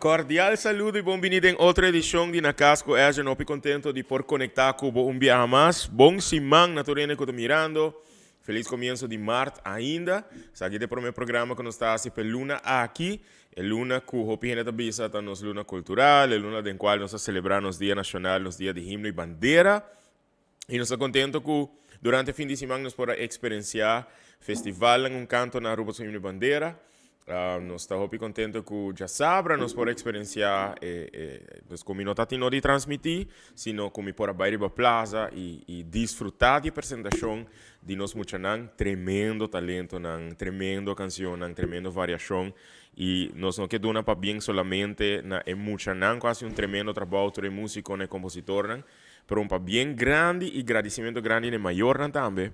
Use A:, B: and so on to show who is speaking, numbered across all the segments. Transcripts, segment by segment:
A: Cordial saludo e bem-vindo em outra edição de Nacasco Edjean. Estou contento de por conectar com dia a mais. Bom semana, naturalmente, que estou mirando. Feliz começo de março ainda. Aqui é o meu programa que nós estamos pela Luna aqui. É Luna que o Hopi Renata Bisa está nos Luna Cultural, é Luna em qual nós celebramos os Dias Nacionais, os Dias de Himno e Bandeira. E nós estamos contentos que durante o fim de semana nós podemos experienciar festival em canto na Rua do Himno e Bandeira. Nós estamos muito contentes que já sabra, nós podemos experienciar, como não está tendo de transmitir, sino como por baile da plaza e desfrutar da apresentação de nós muchanan, tremendo talento, tremendo canção, tremendo variação. E nós não queremos para bem solamente na muchanan, quase tremendo trabalho de músico e compositor, mas para bem grande e agradecimento grande e maior também.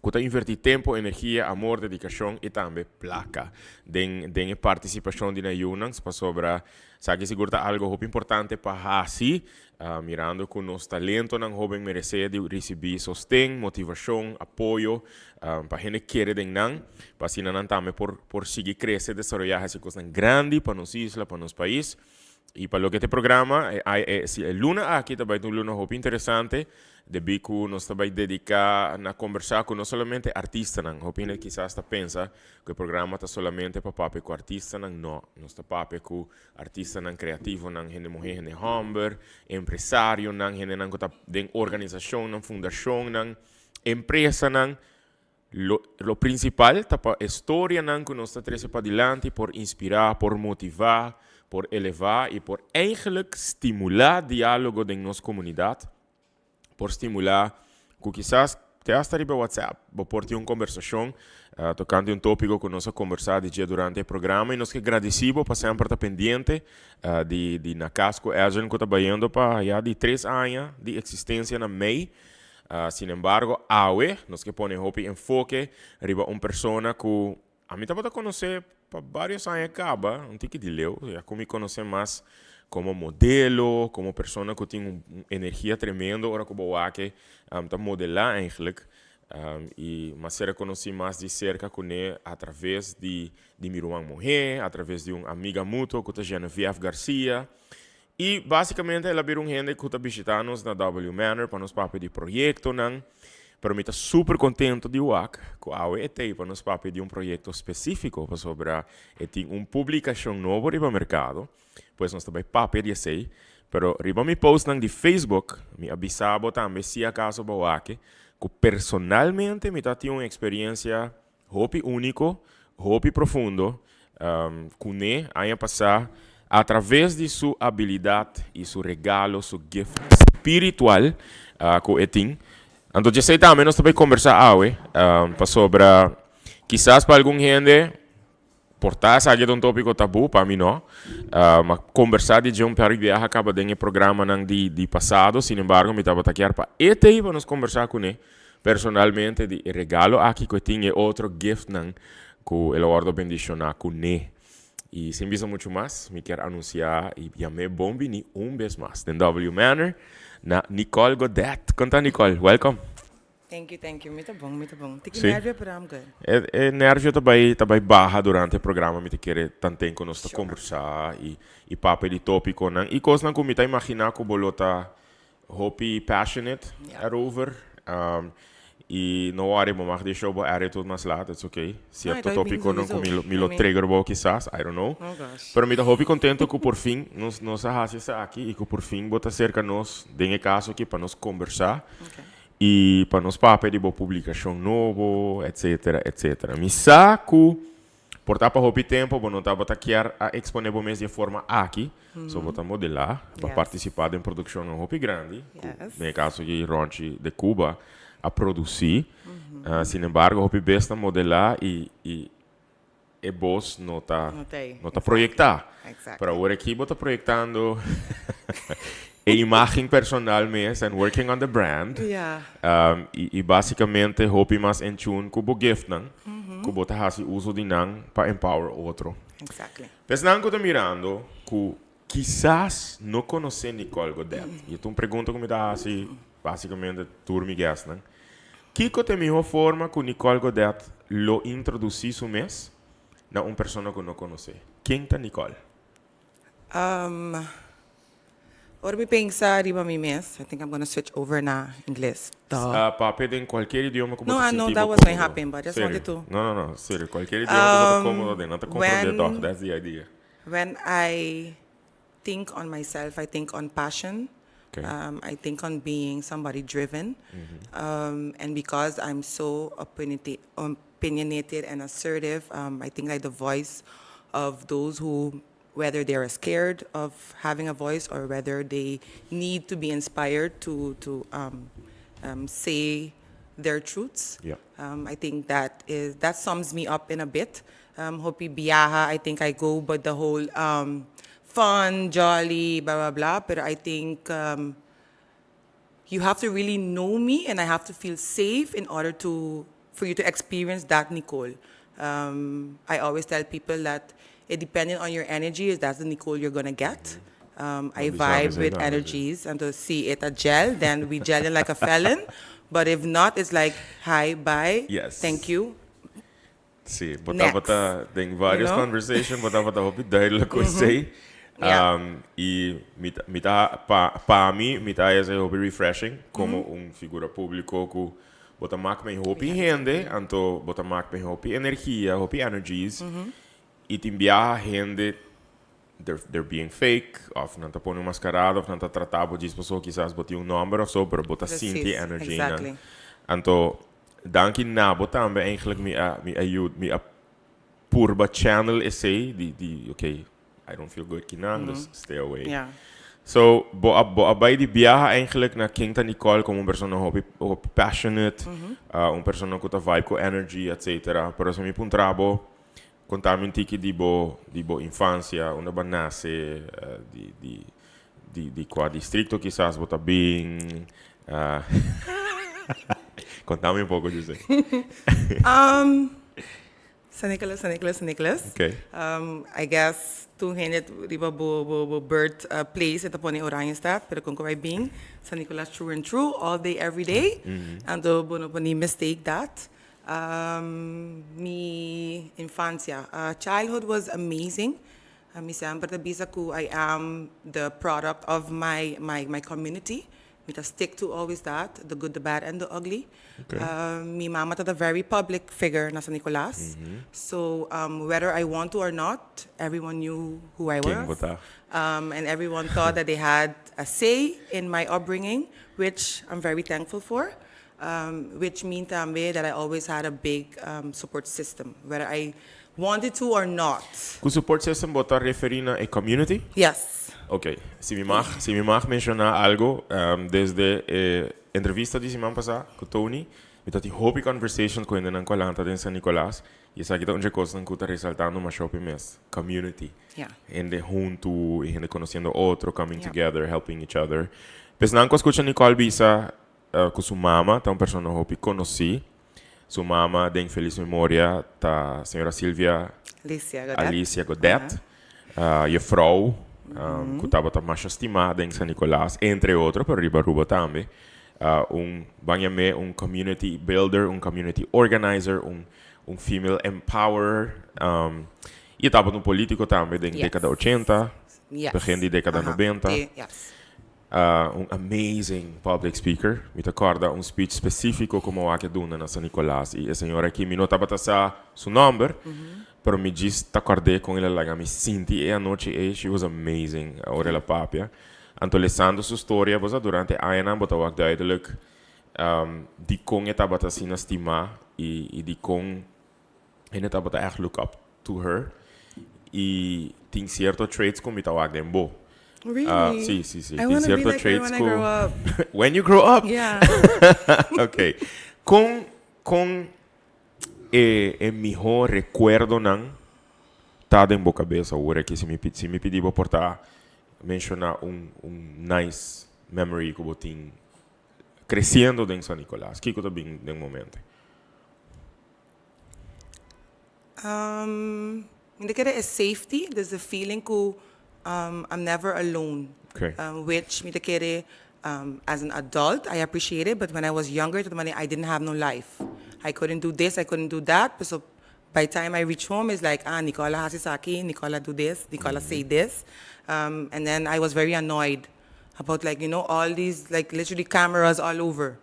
A: Que invertir tempo, energia, amor, dedicação e também placa de participação de Nayunans para sobrar, sabe, segura algo muito importante para assim, mirando que nosso talento não jovem merece de receber sostém, motivação, apoio, para gente querer de não, para assim não também por seguir crescer, desenvolver essa coisa grande para nossa isla, para nosso país. E para o que este programa, se Luna aqui também tem um Luna muito interessante, de que nós também dedicar a conversar com não somente artistas, não. Opina quizás está pensa que o programa está somente para papo com artistas, não. Nós está papo com artistas não criativos, não, gente mulher, gente homem, empresário, não, gente não que está em organização, não, fundação, não, empresa, não. Lo principal está para a história, não, que nós está trazendo para adiante, por inspirar, por motivar, por elevar e por eigenlijk estimular diálogo em nossa comunidade, por estimular que quizás te hasta riba WhatsApp, por ter uma conversação, tocando um tópico que nós conversamos durante o programa e nós que agradecemos por sempre estar pendente de Nacasco Edjean que está trabalhando para já de 3 anos de existência na MEI. Sin embargo, hoje nós que põe enfoque riba uma pessoa que a mim estava a conhecer para vários anos acaba, um tique de leu, já me conhecer mais como modelo, como pessoa que tem uma energia tremenda, ora que boa que está modelar eigenlijk, e mas será conheci mais de cerca com ele através de minha irmã mulher, através de uma amiga mútua que é Genevieve Garcia, e basicamente ela virou gente que está visitando na W Manor para nos papel de projeto, não. Pero me está super contento de UAC, que a OET para nos papel de um projeto específico para sobre uma publicação nova no mercado, pois nós também papel de sei, pero riba me post de Facebook, me avisava também se acaso para UAC, que personalmente me está tendo uma experiência hopi único, hopi profundo, com ele a passar através de sua habilidade e seu regalo, seu gift espiritual, que ele tem. Então, eu sei também, nós também conversar hoje, para sobre, quizás para algum gente, portar essa de um tópico tabu, para mim não, mas conversar de um período acaba de programa de passado, sin embargo, me estava aqui para ET para nós conversar com ele, personalmente, de regalo aqui que eu tinha outro gift, que ele guarda bendicionar com ele. E sem visa muito mais, me quero anunciar e chamei bom vini vez mais, em W Manor, na Nicole Godett. Conta, Nicole, welcome.
B: Thank you. Muito bom. Tem que nervio para amgar.
A: Nervio também barra durante o programa, me quero tanto com nós conversar e papo de tópico, não. E coisa que me tá imaginar que o bolota hopi passionate over. E não há mas deixa eu área tudo mais lá, that's okay. Se é tópico não com milo trigger bo quizás, I don't know. Pero me dá hopi contento que por fim nós arrasamos aqui e que por fim bota cerca nós, dengue caso aqui para nós conversar. E para nos papel de boa publicação novo, etc. Me saco por estar para hopi tempo, não estava aqui a exponer o mês de forma aqui, só botar modelar, para participar de produção um hopi grande, no caso de Ronchi de Cuba, a produzir. Sin embargo, hopi besta modelar e vos não tá projetar. Para agora aqui vou estar projetando a imagem personal mesmo, and working on the brand. E basicamente hopi mais em tune com o gift não, que botar hasi uso de não para empower outro. Pensando que eu tô mirando, que quizás não conhecer Nicole Godett. E eu tô perguntando como dá assim, basicamente turmi gas não. Que tem a melhor forma que Nicole Godett lo introduziu mês na uma pessoa que não conhece. Quem é Nicole?
B: Ora me pensar riba mi mes. I think I'm gonna switch over na English. Duh.
A: Papi, em qualquer idioma que
B: No,
A: você
B: I know
A: sentir
B: that was
A: cómodo.
B: going to happen, but I just wanted to.
A: Não, sério. Qualquer idioma que você cómodo, de não te compreender,
B: When
A: that's the idea.
B: when I think on myself, I think on passion.
A: Okay.
B: I think on being somebody driven. And because I'm so opinionated and assertive, I think like the voice of those who, whether they're scared of having a voice or whether they need to be inspired to say their truths.
A: Yeah.
B: I think that sums me up in a bit. Hopi biyaha, I think I go but the whole fun, jolly, blah blah blah. But I think you have to really know me, and I have to feel safe in order for you to experience that Nicole. I always tell people that it depending on your energy, that's the Nicole you're gonna get. I vibe with energies, and to see it a gel, then we gelling like a felon. But if not, it's like hi, bye,
A: Yes.
B: thank you.
A: Sim,
B: Next.
A: tem várias
B: You know?
A: conversations, bota hopi duidelijk wat sei.
B: Yeah.
A: E para mim, mita é hopi refreshing, como figura público que bota mak me hopi rende, anto bota mak me hopi energia, hopi energies. E te enviar rende they're being fake, of não tá pondo mascarado, of não tá tratado de pessoa quizás botar number of so, pero bota sinti energy
B: exactly.
A: Anto dank na bota também eigenlijk me ajuda me a purba channel essay die okay, I don't feel good kinang, dus stay away.
B: Yeah.
A: So bij die viaje eigenlijk naar Invitado Nicole como persona hopi passionate, persona com vibe com energy, etc. Pero se me puntrabo contar-me um tique de boa infância, onde eu nasci, de qual distrito quizás bota bem. Contar-me pouco disso.
B: San Nicholas.
A: Okay.
B: I guess toen ging het riba bo bird place ito po ni Oranjestad, pero kung kawai bing San Nicholas true and true all day every day, and do bono po ni mistake that. Mi infancia, childhood was amazing. Mi sempre tabisaku I am the product of my community. Me to stick to always that, the good, the bad, and the ugly.
A: Okay.
B: Mi mama was a very public figure na San Nicolas. So whether I want to or not, everyone knew who I was. And everyone thought that they had a say in my upbringing, which I'm very thankful for. Which means that I always had a big support system, whether I wanted to or not.
A: O support system bota referir a community?
B: Yes.
A: Ok, se me mag mencionar algo, desde entrevista de semana passada com Tony, eu tive hope conversation com ele na Colanta de San Nicolás, e essa aqui é uma coisa que está ressaltando uma shopping mes, community.
B: Yeah.
A: Gente junto, gente conhecendo outro, coming together, helping each other. Mas não escuta Nicole Bisa com sua mama, tá uma pessoa que conheci. Sua mama, de feliz memória, tá a senhora Alicia Godett, e a vrouw, que estava mais estimada em San Nicolás, entre outros, para Ribaruba também. Banhame, community builder, community organizer, female empowerer. E estava no político também, da década 80, begin da década 90.
B: Yes.
A: Amazing public speaker. Me acorda speech específico como a que dona na San Nicolás. E a senhora aqui me notava seu nome, pero me diz acordei com ela lá, me senti e a noite e she was amazing. A hora ela papia. Antolesando sua história, você durante a ano botava duidelijk de como estava assim estima e de como ele estava echt look up to her. E tem certos traits como estava dembo.
B: Really?
A: Sim.
B: I want to be like her when I grow up.
A: When you grow up?
B: Yeah.
A: Ok. Com melhor recuerdo não tá em boa cabeça agora que se me pedir para portar mencionar nice memory que eu tenho crescendo em San Nicolás. Que eu tô bem no momento?
B: Indicate is safety. There's a feeling that I'm never alone.
A: Okay.
B: Which indicate as an adult I appreciate it, but when I was younger, I didn't have no life. I couldn't do this, I couldn't do that. So by the time I reach home, it's like, Nicola Hasisaki, Nicola do this, Nicola say this. And then I was very annoyed about, like, all these, like, literally cameras all over.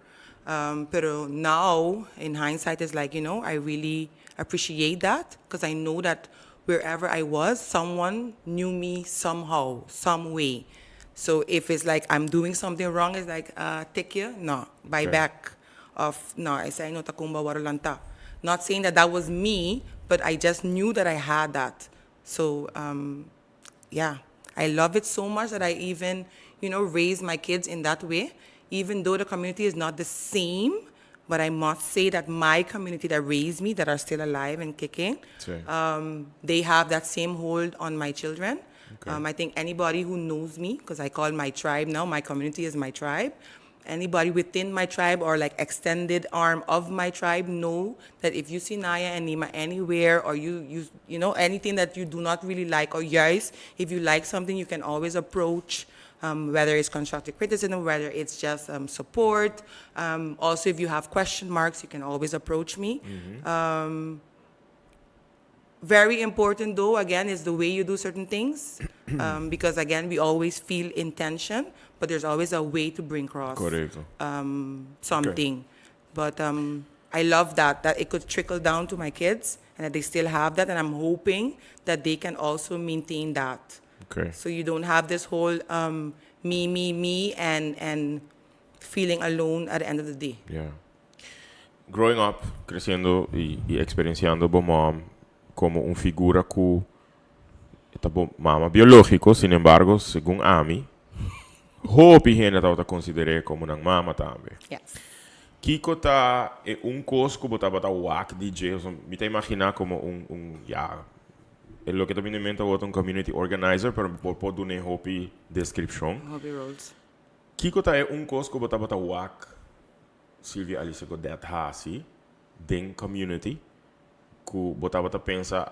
B: Pero now, in hindsight, it's like, I really appreciate that because I know that wherever I was, someone knew me somehow, some way. So if it's like I'm doing something wrong, it's like, take you, no, buy back of, no, I say, no, takumba warulanta. Not saying that that was me, but I just knew that I had that. So, yeah, I love it so much that I even, raise my kids in that way, even though the community is not the same. But I must say that my community that raised me, that are still alive and kicking, they have that same hold on my children. Okay. I think anybody who knows me, because I call my tribe now, my community is my tribe. Anybody within my tribe or like extended arm of my tribe know that if you see Naya and Nima anywhere or you anything that you do not really like, or yes, if you like something, you can always approach, whether it's constructive criticism, whether it's just support. Also, if you have question marks, you can always approach me. Mm-hmm. Very important though, again, is the way you do certain things. Because again, we always feel intention, but there's always a way to bring across something. Okay. But I love that it could trickle down to my kids and that they still have that. And I'm hoping that they can also maintain that. Okay. So you don't have this whole me, and feeling alone at the end of the day.
A: Yeah. Growing up, creciendo y experienciando bo mom como un figura que está bo mama biológico, sin embargo, según Ami, hopi gente tá consideré como una mama também.
B: Yes.
A: Kiko tá un cosco bota wak DJ, so me te imaginar como é lo que também inventa um community organizer, pero por dar uma hopi description.
B: Hopi roles.
A: Kiko tá un cosco bota wak Silvia Alice Godett hasi den community ku bota pensa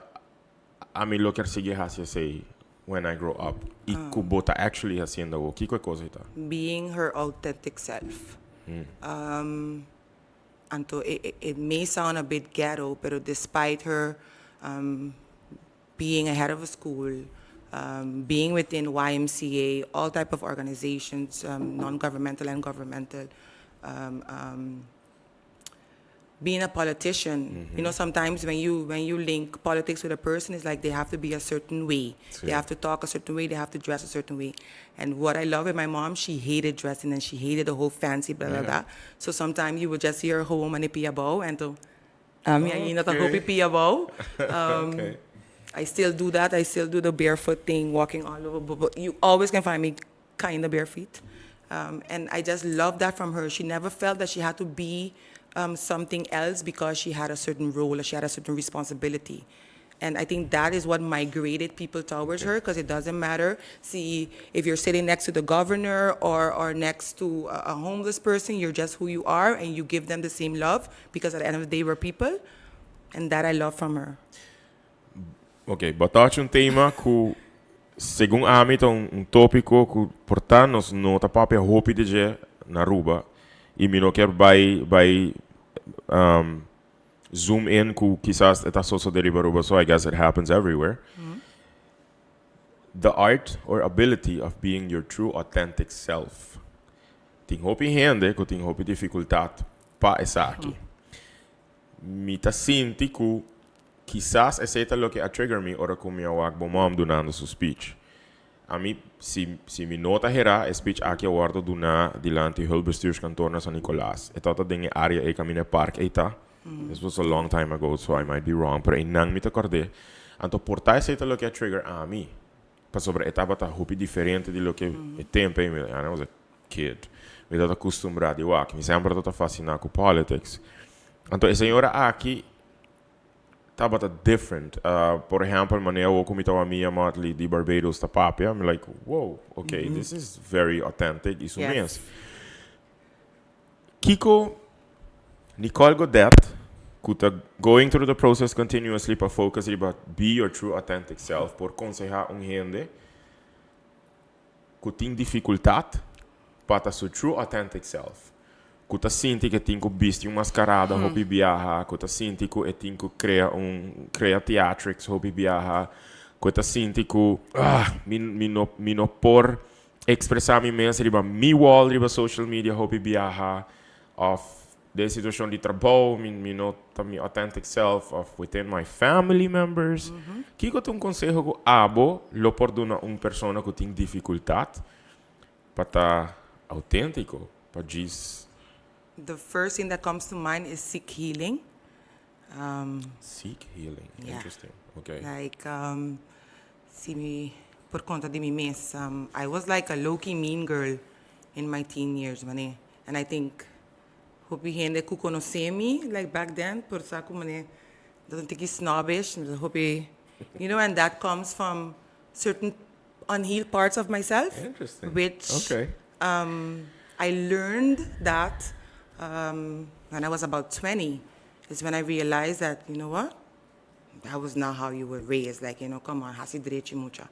A: a mim lo que seguir hasi say when I grow up e ku bota actually haciendo o que coisa ita
B: being her authentic self. Anto it may sound a bit ghetto, pero despite her being a head of a school, being within YMCA, all type of organizations, non-governmental and governmental, being a politician, sometimes when you link politics with a person, it's like they have to be a certain way. They have to talk a certain way. They have to dress a certain way. And what I love with my mom, she hated dressing and she hated the whole fancy blah, blah, blah. So sometimes you would just see her home and pia bow and to, pia bow. Okay. I still do that. I still do the barefoot thing, walking all over. But you always can find me kind of bare feet. And I just love that from her. She never felt that she had to be something else because she had a certain role or she had a certain responsibility. And I think that is what migrated people towards her, because it doesn't matter. See, if you're sitting next to the governor or next to a homeless person, you're just who you are and you give them the same love, because at the end of the day, we're people. And that I love from her.
A: Ok, botaste tema que, segundo âmbito, tópico que, portanto, não está para a roupa de na rua. E me não quero zoom in que quizás está só deriva, so I guess it happens everywhere. Mm-hmm. The art or ability of being your true authentic self. Tem roupa gente que tem roupa dificuldade para essa aqui. Me tá sinto que quizás esse é o que a trigger me ora com minha wak bom mom durante sua speech. A mim, se me nota hera, a speech aqui eu guardo durante dilante hulpbestuurskantoor na San Nicolas. E tata dinge área e camine park eita. This was a long time ago, so I might be wrong, pero inang me te acordé. Anto portar esse é o que a trigger a mim. Para sobre etapa tá hupi diferente de lo que é tempo e I was a kid. Me tata acostumbrado de wak. Me sempre tata fascinado com politics. Anto essa senhora aqui tabata different. Por exemplo, maneira eu comito a minha matli de Barbados ta papia, I'm like, whoa, okay, this is very authentic. Isso mesmo. Kiko Nicole Godett, que tá going through the process continuously para focus about be your true authentic self, por aconselhar gente que tem dificuldade para seu true authentic self. Kuta sinti que tinko bisti mascarada hopi biaha, kuta sinti ku e tinko crea theatrics hopi biaha, kuta sinti ku mi no por expressar mi mens riba mi wall riba social media hopi biaha of de situação de trabalho, mi no mi authentic self of within my family members. Kiko tu consejo ko abo lo por duna persona que tem dificuldade para tá autêntico, para diz.
B: The first thing that comes to mind is seek healing.
A: Seek healing.
B: Yeah.
A: Interesting. Okay.
B: Like, see me, por conta de mim mesma, I was like a low-key mean girl in my teen years, mané. And I think, hope gente que conhece me, like back then, por saco, mané, doesn't think it's snobbish, hope you know, and that comes from certain unhealed parts of myself.
A: Interesting.
B: Which,
A: Okay.
B: I learned that when I was about 20, is when I realized that, you know what? That was not how you were raised. Like, you know, come on, hasi direchi mucha.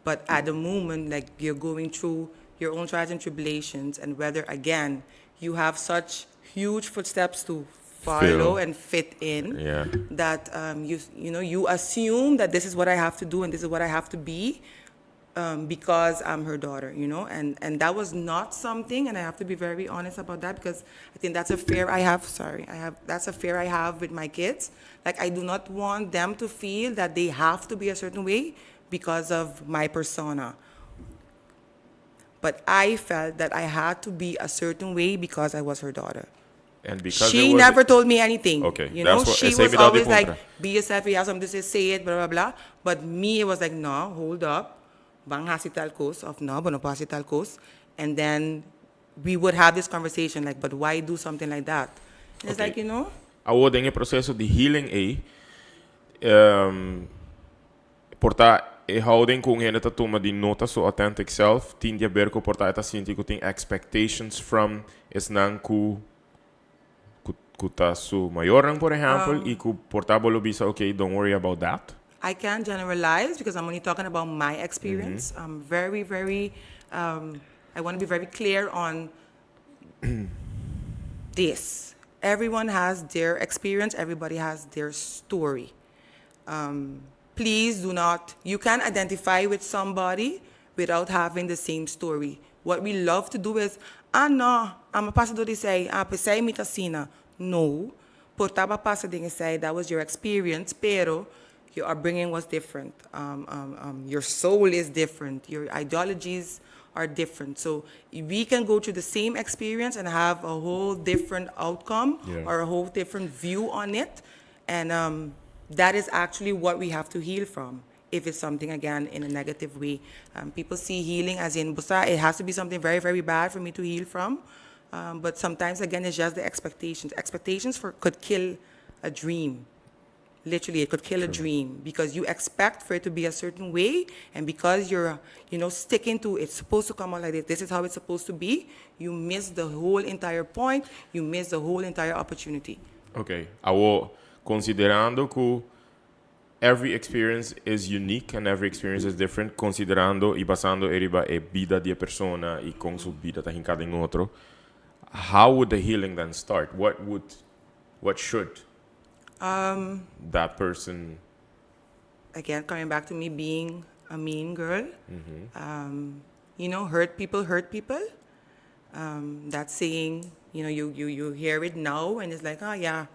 B: But at the moment, like, you're going through your own trials and tribulations, and whether, again, you have such huge footsteps to follow and fit in, that you assume that this is what I have to do and this is what I have to be, because I'm her daughter, you know, and that was not something, and I have to be very honest about that, because I think that's a fear I have. That's a fear I have with my kids. Like, I do not want them to feel that they have to be a certain way because of my persona. But I felt that I had to be a certain way because I was her daughter.
A: And because
B: she never told me anything.
A: Okay,
B: you know, she was always like, be yourself, you have something to say it, blah, blah, blah. But me, it was like, no, hold up. Bang hasi tal kos, of no, but no hasi tal kos. And then we would have this conversation, like, but why do something like that? And it's like, you know.
A: Awo dengue processo de healing porta e houding com gente tá toma de nota so authentic self, tinde a ver ko porta eta sinti ko tem expectations from esnan ku tá su mayoran, por exemplo, e ku porta bolo bisa, okay, don't worry about that.
B: I can't generalize because I'm only talking about my experience. I'm very, very, I want to be very clear on this. Everyone has their experience. Everybody has their story. Please do not, you can identify with somebody without having the same story. What we love to do is, no, I'm a pastor de say, pesay mitasina. No, portaba pasa de say, that was your experience, pero your upbringing was different. Your soul is different. Your ideologies are different. So we can go through the same experience and have a whole different outcome or a whole different view on it. And that is actually what we have to heal from. If it's something, again, in a negative way. People see healing as in, busa, it has to be something very, very bad for me to heal from. But sometimes, again, it's just the expectations. Expectations could kill a dream. Literally, it could kill a dream because you expect for it to be a certain way, and because you're, sticking to it's supposed to come out like this. This is how it's supposed to be. You miss the whole entire point. You miss the whole entire opportunity.
A: Okay, considerando que every experience is unique and every experience is different, considerando y basando eriba e vida de persona y con su vida ta hincada en otro. How would the healing then start? What should that person?
B: Again, coming back to me being a mean girl, hurt people. That saying, you hear it now and it's like, oh yeah,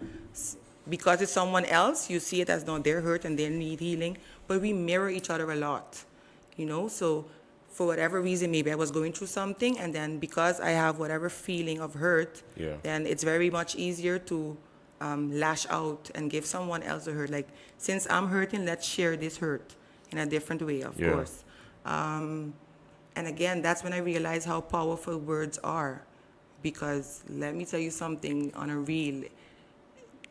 B: because it's someone else, you see it as no, they're hurt and they need healing. But we mirror each other a lot, so for whatever reason, maybe I was going through something, and then because I have whatever feeling of hurt, then it's very much easier to lash out and give someone else a hurt. Like, since I'm hurting, let's share this hurt in a different way, of course. And again, that's when I realized how powerful words are. Because let me tell you something on a real.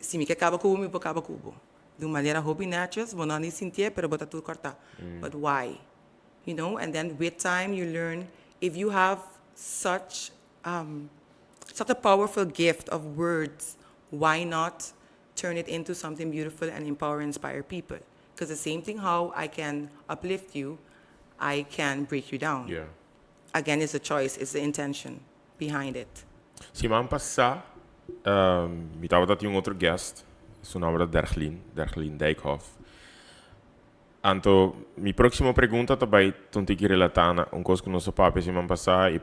B: Si me acaba cubo, me acaba cubo. De uma maneira hobby naturals, vou não nem sentir, pero botar tudo cortar. But why? And then with time you learn, if you have such a powerful gift of words, why not turn it into something beautiful and empower and inspire people? Because the same thing how I can uplift you, I can break you down.
A: Yeah.
B: Again, it's a choice, it's the intention behind it.
A: Semana passada, me estava tinha um outro guest, seu nome era Derglin Dijkhoff. Anto, minha próxima pergunta também tem que relatar a coisa que nós papéis semana passada e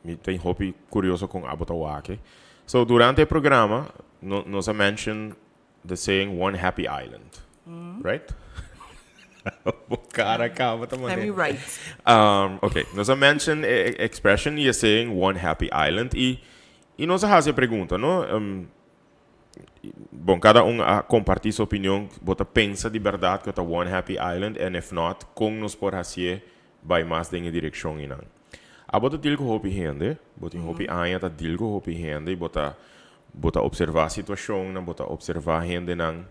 A: me tem hobby curioso com Abotawake. So, durante o programa, nós mention the saying One Happy Island, right? Cara, calma, tá
B: Let me write.
A: Okay, nós mention expression e saying One Happy Island e nós fazemos a pergunta, não? Bom, cada a compartir sua opinião, bota pensa de verdade que é One Happy Island, and if not, como nos pode fazer vai mais em direção e não. A bota dilgo hopi gente, bota hopi aia tá dilgo hopi gente e bota observar a situação, não bota observar gente não.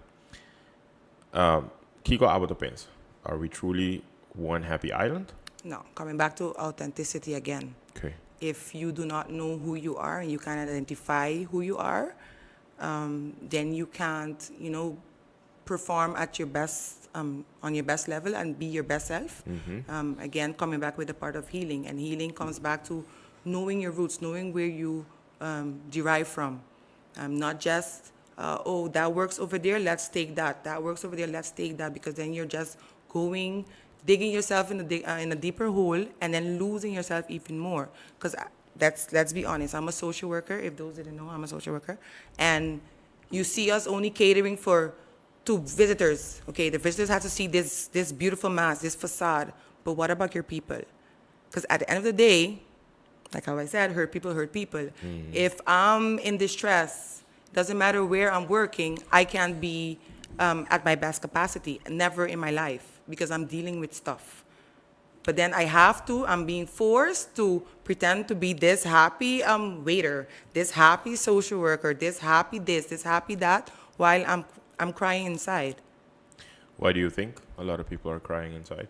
A: Kiko a bota pensa, are we truly one happy island?
B: No, coming back to authenticity again.
A: Okay.
B: If you do not know who you are and you can't identify who you are, then you can't, perform at your best, on your best level and be your best self. Again, coming back with the part of healing. And healing comes back to knowing your roots, knowing where you derive from. Not just, oh, that works over there, let's take that. That works over there, let's take that. Because then you're just digging yourself in a deeper hole and then losing yourself even more. Because let's be honest, I'm a social worker. If those didn't know, I'm a social worker. And you see us only catering to visitors. Okay, the visitors have to see this beautiful mask, this facade. But what about your people? Because at the end of the day, like how I said, hurt people hurt people. If I'm in distress, doesn't matter where I'm working, I can't be at my best capacity. Never in my life, because I'm dealing with stuff. But then I'm being forced to pretend to be this happy waiter, this happy social worker, this happy this happy that, while I'm crying inside.
A: Why do you think a lot of people are crying inside?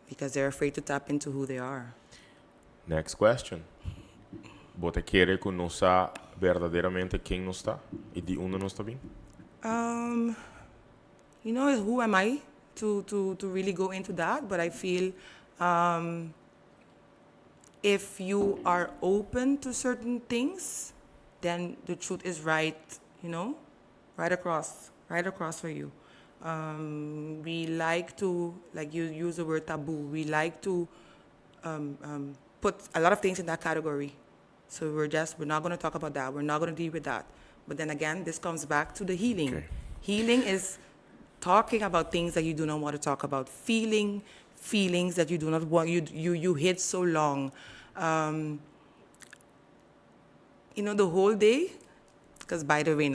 B: Because they're afraid to tap into who they are.
A: Next question. Você quer que nós verdadeiramente quem nós está e de onde nós está vindo?
B: Who am I to really go into that? But I feel if you are open to certain things, then the truth is right across for you. We like to, like you use the word taboo, we like to put a lot of things in that category. So we're not going to talk about that. We're not going to deal with that. But then again, this comes back to the healing.
A: Okay.
B: Healing is talking about things that you do not want to talk about, feelings that you do not want, you hid so long. The whole day, because by the way,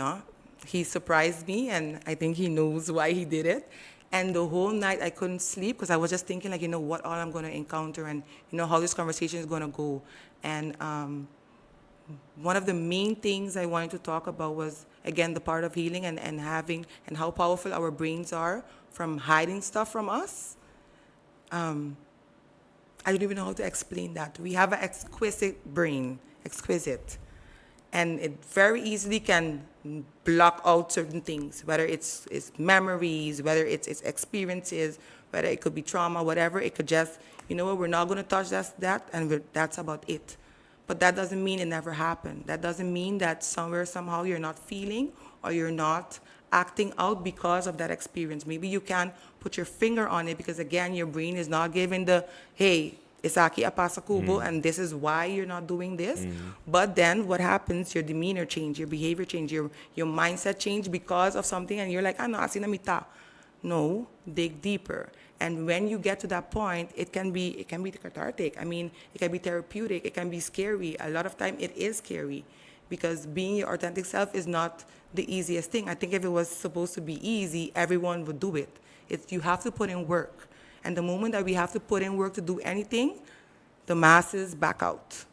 B: he surprised me, and I think he knows why he did it. And the whole night I couldn't sleep because I was just thinking, what all I'm going to encounter and, how this conversation is going to go. And one of the main things I wanted to talk about was, again, the part of healing and how powerful our brains are from hiding stuff from us. I don't even know how to explain that. We have an exquisite brain, and it very easily can block out certain things, whether it's memories, whether it's experiences, whether it could be trauma, whatever. It could just, we're not going to touch that, and that's about it. But that doesn't mean it never happened. That doesn't mean that somehow you're not feeling or you're not acting out because of that experience. Maybe you can put your finger on it because, again, your brain is not giving the, hey, Isaki apasa kubo, and this is why you're not doing this. But then what happens, your demeanor change, your behavior change, your mindset change because of something, and you're like, no, asina mita. No, dig deeper. And when you get to that point, it can be cathartic. I mean, it can be therapeutic. It can be scary. A lot of time it is scary because being your authentic self is not the easiest thing. I think if it was supposed to be easy, everyone would do it. You have to put in work. And the moment that we have to put in work to do anything, the masses back out.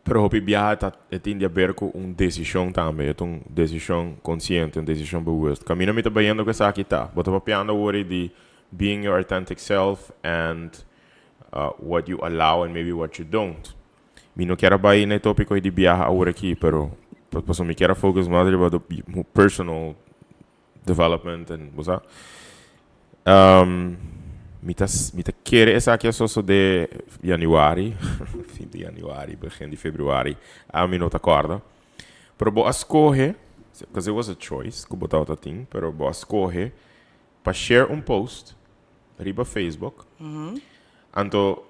A: Pero hopi viaja tem a ver com uma decisão também, uma decisão consciente, uma decisão bewusst. Caminho me está vendo que essa aqui tá. Bota papiando agora de being your authentic self and what you allow and maybe what you don't. Me não quero bair no tópico de viajar agora aqui, pero pues me quero focus mais about the personal development and what's that. mita kere essa aqui só de januari, fim de januari, begin de februari, a mim não te acorda. Pero bo escorre, because it was a choice, que botar outra thing, pero bo escorre para share um post riba Facebook. Anto,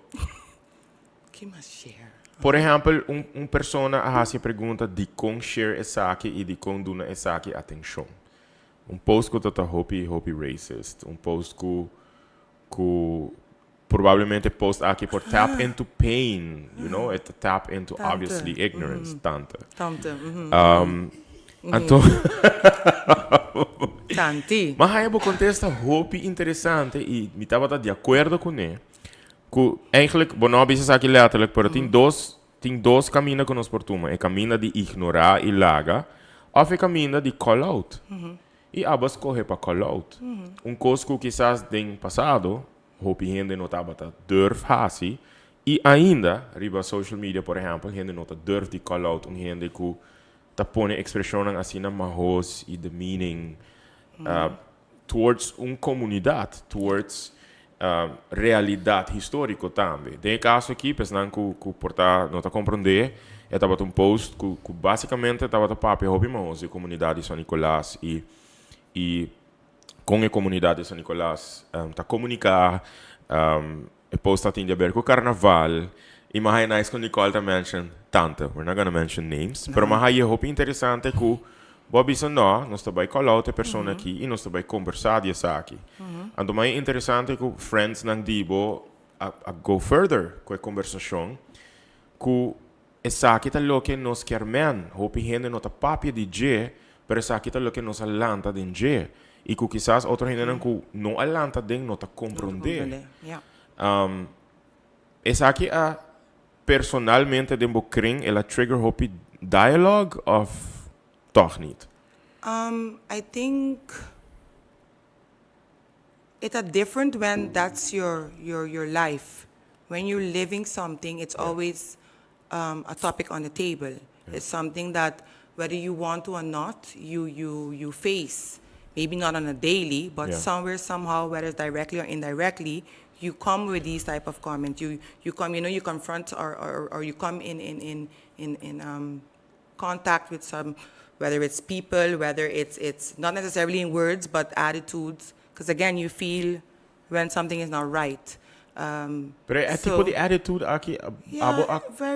B: Que mais share?
A: por exemplo, persona a se pergunta de como share essa aqui e de como duna essa aqui atenção. Post que tá hopi racist, post que provavelmente post aqui por tap into pain, you know, it tap into
B: Tante.
A: obviously ignorance, tante. Então,
B: Tanti.
A: mas aí eu contesta hopi interessante e me tava de acordo com ele. Que eigenlijk, bom, não bisa aqui letterlijk, pero tem dois caminhos que nós portuma. É caminho de ignorar e laga, ou é caminho de call out. E abas corre para call out. Coisa que quizás tem passado, hope gente não estava durf hasi, e ainda, riba social media, por exemplo, gente não durf de call out, gente que tá põe expressão assim na mahos e the meaning towards comunidade, towards realidade histórica também. Tem caso aqui, pensando que portar não está compreender, estava post que basicamente estava papel hobby mas a comunidade de São Nicolás e com a comunidade de São Nicolás está comunicar e post tem a ver com o carnaval e mais nice que Nicole está mention tanto, we're not gonna mention names, pero mais é hobby interessante que Bobby disse, não, nós estamos com outra pessoa aqui e nós estamos conversar disso aqui. Então, mais interessante que friends não dibo a go further com a conversação, que essa aqui está o que nós queremos, hope gente não está papia de G, mas essa aqui está o que nós alanta de G, e que quizás outra gente não alanta de não está compreender. Essa aqui personalmente de bocring, ela trigger hope dialogue of toch niet?
B: I think it's a different when that's your life. When you're living something, it's always a topic on the table. It's something that whether you want to or not, you face. Maybe not on a daily, but somewhere, somehow, whether it's directly or indirectly, you come with these type of comments. You come, you confront or you come in contact with some, whether it's people, whether it's not necessarily in words, but attitudes. Because again, you feel when something is not right.
A: Pero é tipo de attitude aqui,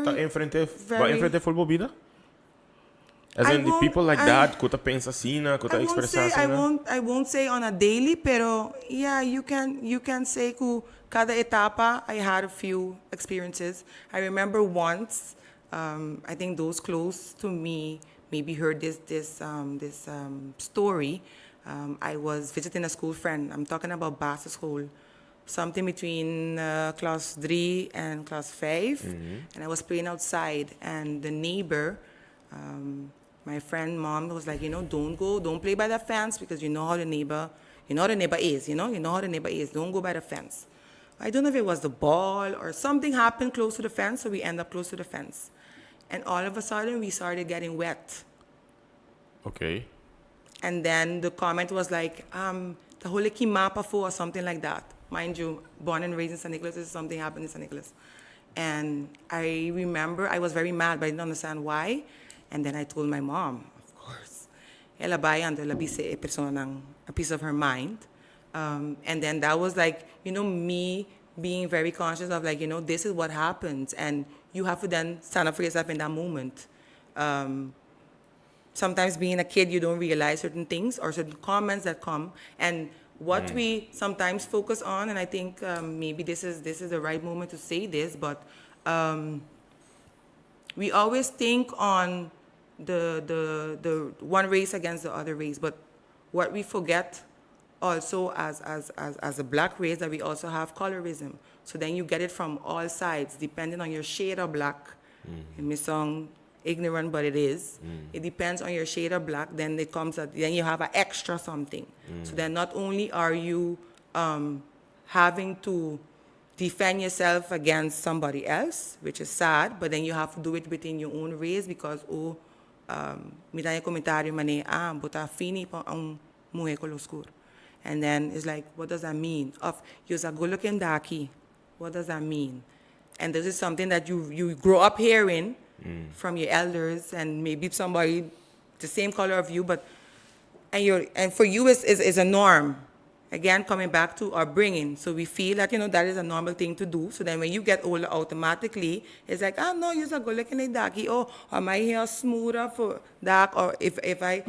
A: tá em frente futebol vida? As in the people like that, que pensa assim, que expressa assim.
B: I won't say on a daily, pero yeah, you can say que cada etapa I had a few experiences. I remember once, I think those close to me maybe heard this story. I was visiting a school friend. I'm talking about Bassa School, something between class 3 and class 5. And I was playing outside, and the neighbor, my friend mom was like, don't play by the fence because you know how the neighbor is, you know how the neighbor is. Don't go by the fence. I don't know if it was the ball or something happened close to the fence, so we end up close to the fence. And all of a sudden, we started getting wet.
A: Okay.
B: And then the comment was like, the whole mapa for or something like that. Mind you, born and raised in San Nicolas, something happened in San Nicolas. And I remember I was very mad, but I didn't understand why. And then I told my mom, of course. Ela bayan, ela bise a piece of her mind. And then that was like, me being very conscious of like, this is what happens. And you have to then stand up for yourself in that moment. Sometimes being a kid, you don't realize certain things or certain comments that come. And what we sometimes focus on, and I think maybe this is the right moment to say this, but we always think on the one race against the other race. But what we forget also as a black race, that we also have colorism. So then you get it from all sides, depending on your shade of black. It may sound ignorant, but it is. It depends on your shade of black. Then then you have an extra something. So then not only are you having to defend yourself against somebody else, which is sad, but then you have to do it within your own race because me dá comentário mané bota fini pa ang muhe color escuro. And then it's like, what does that mean? Of you're a good-looking darky. What does that mean? And this is something that you grow up hearing from your elders, and maybe somebody the same color of you, but and for you is a norm. Again, coming back to our bringing. So we feel that, that is a normal thing to do. So then when you get older, automatically, it's like, oh, no, you're good looking like darky. Oh, or my hair smoother for dark. Or if I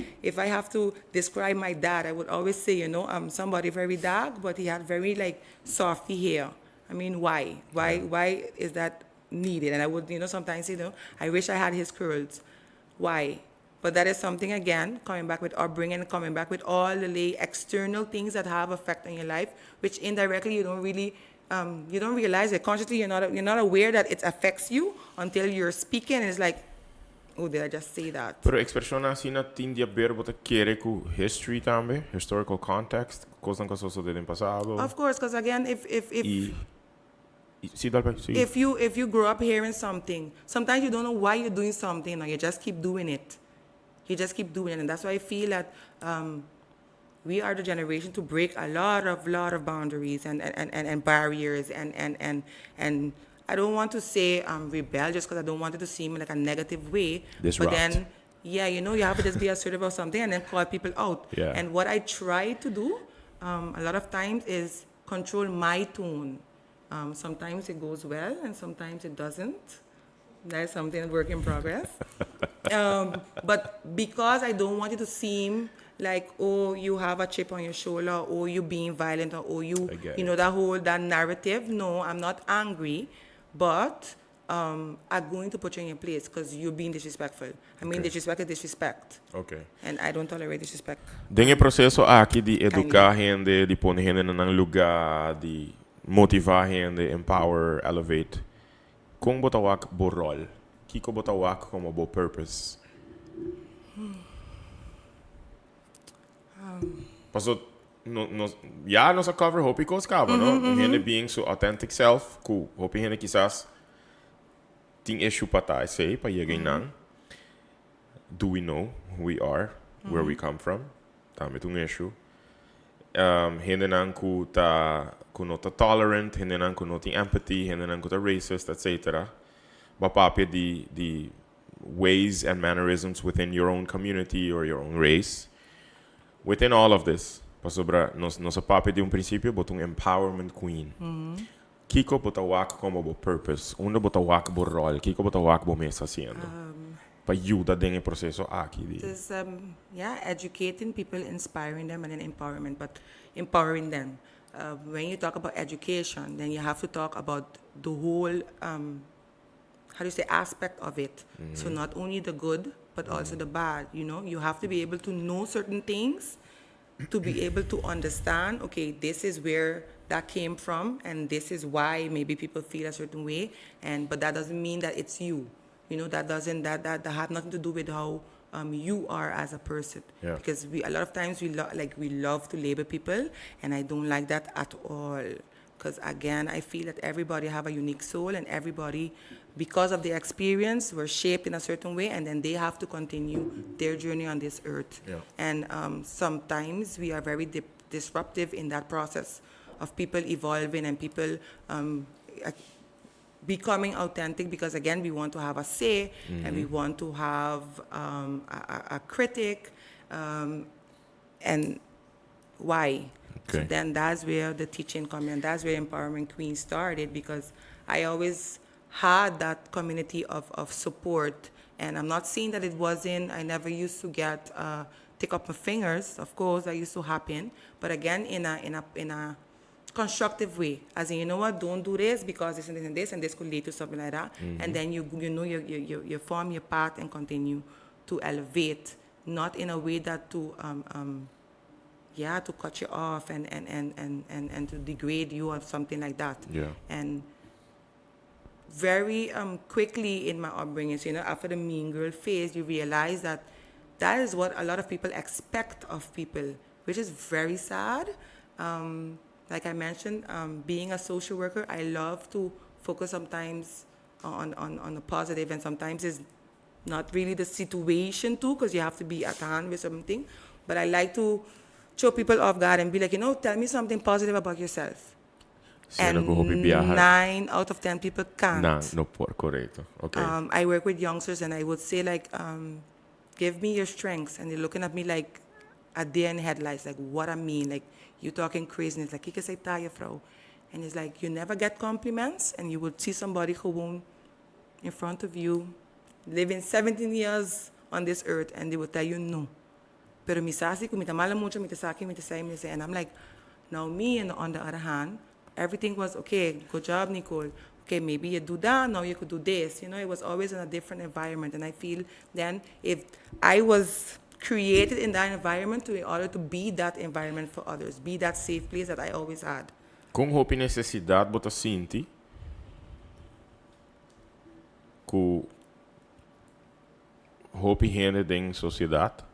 B: have to describe my dad, I would always say, somebody very dark, but he had very, softy hair. I mean, why? Why is that needed? And I would, sometimes, I wish I had his curls. Why? But that is something, again, coming back with upbringing, coming back with all the external things that have effect on your life, which indirectly you don't really, you don't realize it. Consciously, you're not aware that it affects you until you're speaking, and it's like, oh, did I just say that?
A: Pero expresión así na tindia ver bota quiere ku history tambe, historical context, cosas que sucedem no passado.
B: Of course, because again, if you grow up hearing something, sometimes you don't know why you're doing something, or you just keep doing it. You just keep doing it, and that's why I feel that we are the generation to break a lot of boundaries and barriers, and I don't want to say rebel just because I don't want it to seem like a negative way.
A: Disrupt.
B: But then, you have to just be assertive about something and then call people out.
A: Yeah.
B: And what I try to do a lot of times is control my tone. Sometimes it goes well, and sometimes it doesn't. That's something work in progress. But because I don't want it to seem like, oh, you have a chip on your shoulder, or you being violent, or oh, that narrative. No, I'm not angry, but I'm going to put you in your place because you're being disrespectful. I mean, disrespect is disrespect.
A: Okay.
B: And I don't tolerate disrespect.
A: Tem processo aqui de educar gente, de pôr gente num lugar, de motivar gente, empower, elevate. Kung botawak bo rol, kiko botawak como bo purpose. Paso nos a cover hopi ko skaba, no? Gente being so authentic self, ku hopi gente quizás ting issue patay say pa yegay nang. Do we know who we are, where we come from? Tama itong issue. Hindi nang ku no ta tolerant, hindi nang ku no ti empathy, hindi nang ku ta racist, etc. Bapapya the ways and mannerisms within your own community or your own race. Within all of this, pasobra nos papya de princípio botong empowerment queen. Kiko botawak como bo purpose, uno botawak bo rol, kiko botawak bo mesa haciendo. Pa ayuda din el proceso aquí.
B: Just, educating people, inspiring them, and then empowerment, but empowering them. When you talk about education, then you have to talk about the whole, aspect of it. So not only the good, but also the bad, You have to be able to know certain things, to be able to understand, okay, this is where that came from, and this is why maybe people feel a certain way, but that doesn't mean that it's you. That have nothing to do with how you are as a person.
A: Yeah.
B: Because a lot of times we love to label people, and I don't like that at all. Because again, I feel that everybody have a unique soul, and everybody, because of their experience, were shaped in a certain way, and then they have to continue their journey on this earth.
A: Yeah.
B: And sometimes we are very disruptive in that process of people evolving and people becoming authentic, because again we want to have a say, and we want to have a critic, and why?
A: Okay.
B: So then that's where the teaching comes in, that's where Empowerment Queen started, because I always had that community of support, and I'm not saying that it wasn't, I never used to get take up my fingers, of course that used to happen, but again in a constructive way, as in, don't do this because this and this could lead to something like that, and then you form your path and continue to elevate, not in a way that to cut you off and to degrade you or something like that.
A: Yeah.
B: And very quickly in my upbringing, after the mean girl phase, you realize that is what a lot of people expect of people, which is very sad. Like I mentioned, being a social worker, I love to focus sometimes on the positive, and sometimes it's not really the situation too, because you have to be at hand with something. But I like to throw people off guard and be like, tell me something positive about yourself.
A: Sino
B: And
A: ko hopi biyahan?
B: 9 out of 10 people can't.
A: Na, no por, correcto. Okay.
B: I work with youngsters and I would say like, give me your strengths. And they're looking at me like a deer in headlights, like what I mean, like you talking crazy. And it's like, kijk, say tayo, vrouw. And it's like, you never get compliments and you would see somebody who in front of you, living 17 years on this earth, and they would tell you no. Pero mi sasi, kung mita mala mucho, mita saki, mita say, and I'm like, now me, and on the other hand, everything was, okay, good job, Nicole. Okay, maybe you do that, now you could do this. It was always in a different environment. And I feel then if I was created in that environment in order to be that environment for others, be that safe place that I always had.
A: Kung hopi necessidade bota sinti ku hopi gente ding sociedade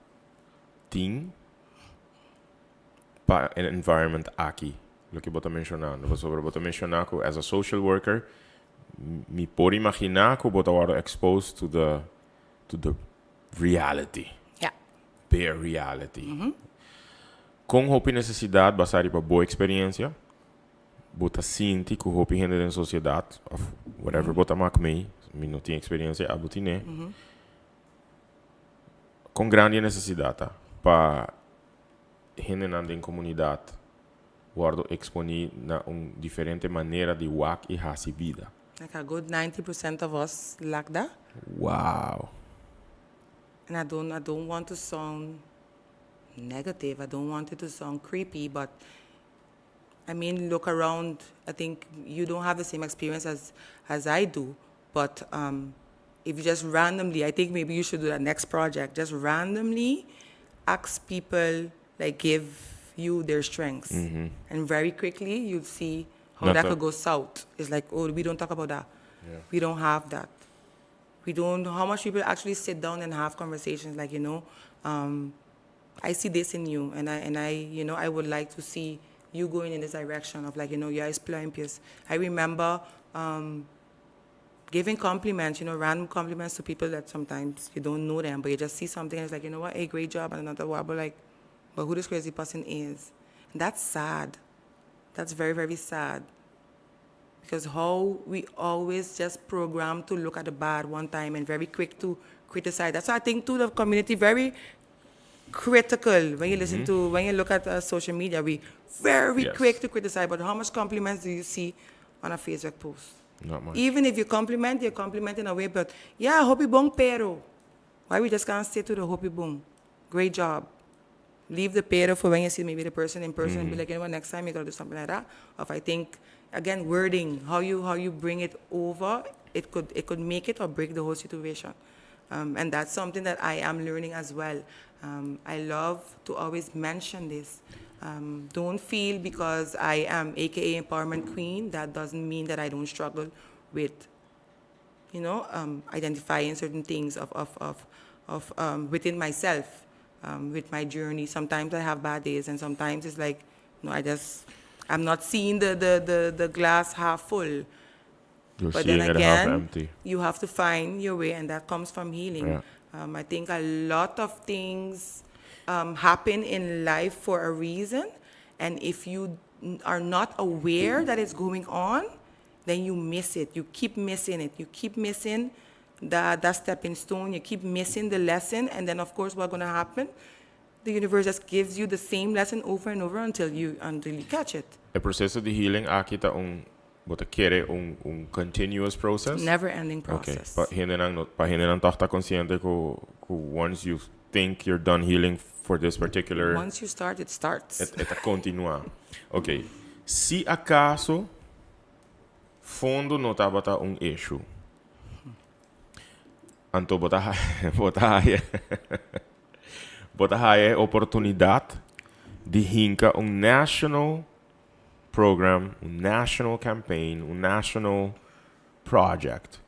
A: ting pa an environment aqui. Lo que bota mencionando. Sobre bota mencionar que as a social worker me pode imaginar que bota were exposed to the reality.
B: Yeah.
A: Bare reality. Com hopi necessidade basari pa boa experiência. Bota sinti que hopi gente in sociedade of whatever bota mak me não tinha experiência abutine. Com grande necessidade pa gente na comunidade guardo exponi na diferente maneira de wak e hasi vida.
B: Like a good 90% of us lack that.
A: Wow.
B: And I don't want to sound negative. I don't want it to sound creepy, but I mean, look around. I think you don't have the same experience as I do, but if you just randomly, I think maybe you should do that next project. Just randomly ask people, like, give you their strengths. And very quickly, you'll see how that could go south. It's like, oh, we don't talk about that.
A: Yeah.
B: We don't have that. We don't know how much people actually sit down and have conversations like, I see this in you, and I would like to see you going in this direction of like, you're exploring peers. I remember giving compliments, random compliments to people that sometimes you don't know them, but you just see something and it's like, you know what, hey, great job, and another wobble, like, but who this crazy person is. And that's sad. That's very, very sad. Because how we always just program to look at the bad one time and very quick to criticize. That's why I think, too, the community very critical when you listen to, when you look at social media, we very quick to criticize. But how much compliments do you see on a Facebook post?
A: Not much.
B: Even if you compliment in a way, but yeah, hopi bong pero. Why we just can't say to the hopi bong? Great job. Leave the pero for when you see maybe the person in person and be like, next time you gotta do something like that. Or if I think, again, wording, how you bring it over, it could make it or break the whole situation. And that's something that I am learning as well. I love to always mention this. Don't feel because I am AKA Empowerment Queen, that doesn't mean that I don't struggle with, identifying certain things of within myself, with my journey. Sometimes I have bad days, and sometimes it's like, I'm not seeing the glass half full.
A: You're
B: but
A: seeing
B: then
A: it
B: again,
A: half empty.
B: You have to find your way, and that comes from healing.
A: Yeah.
B: I think a lot of things happen in life for a reason, and if you are not aware that it's going on, then you miss it. You keep missing it. You keep missing that stepping stone. You keep missing the lesson, and then of course what's going to happen? The universe just gives you the same lesson over and over until you catch it.
A: El proceso de healing aqui está bota quiere continuous process.
B: Never-ending process.
A: Okay. Pa gente não tá consciente que once you think you're done healing for this particular.
B: Once you start, it starts.
A: Eta continuar. Okay. Se acaso fundo não tá bota issue. Anto bota aí oportunidade de hinka national program, national campaign, national project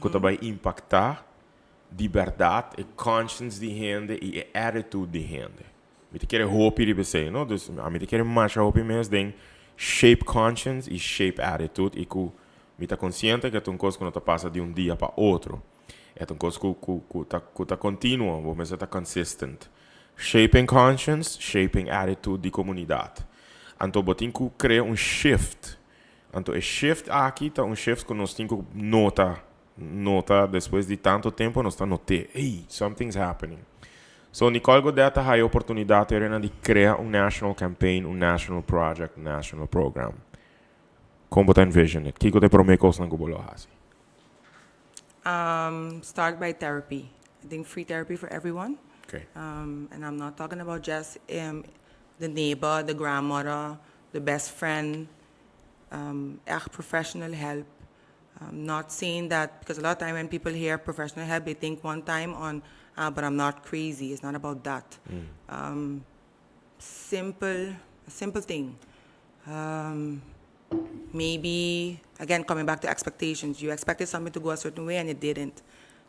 A: que vai impactar liberdade e conscience de gente e attitude de gente. Me te quer hope de você, não? Dus me te quer mais hope mesmo de shape conscience e shape attitude e que me tá consciente que é uma coisa que não tá passa de dia para outro. É uma coisa que tá contínua, vamos dizer, tá consistent. Shaping conscience, shaping attitude de comunidade. Anto botinho cria shift. Anto shift aqui tá shift que nós temos nota depois de tanto tempo nós tá notar, hey, something's happening. So Nicole Godett ha a oportunidade de criar national campaign, national project, national program. Como você envision it? Kiko te promekos ng gubolo hasi.
B: Start by therapy. I think free therapy for everyone.
A: Okay.
B: And I'm not talking about just the neighbor, the grandmother, the best friend, professional help. I'm not saying that because a lot of time when people hear professional help, they think one time on, but I'm not crazy. It's not about that. Simple thing. Maybe, again, coming back to expectations. You expected something to go a certain way and it didn't.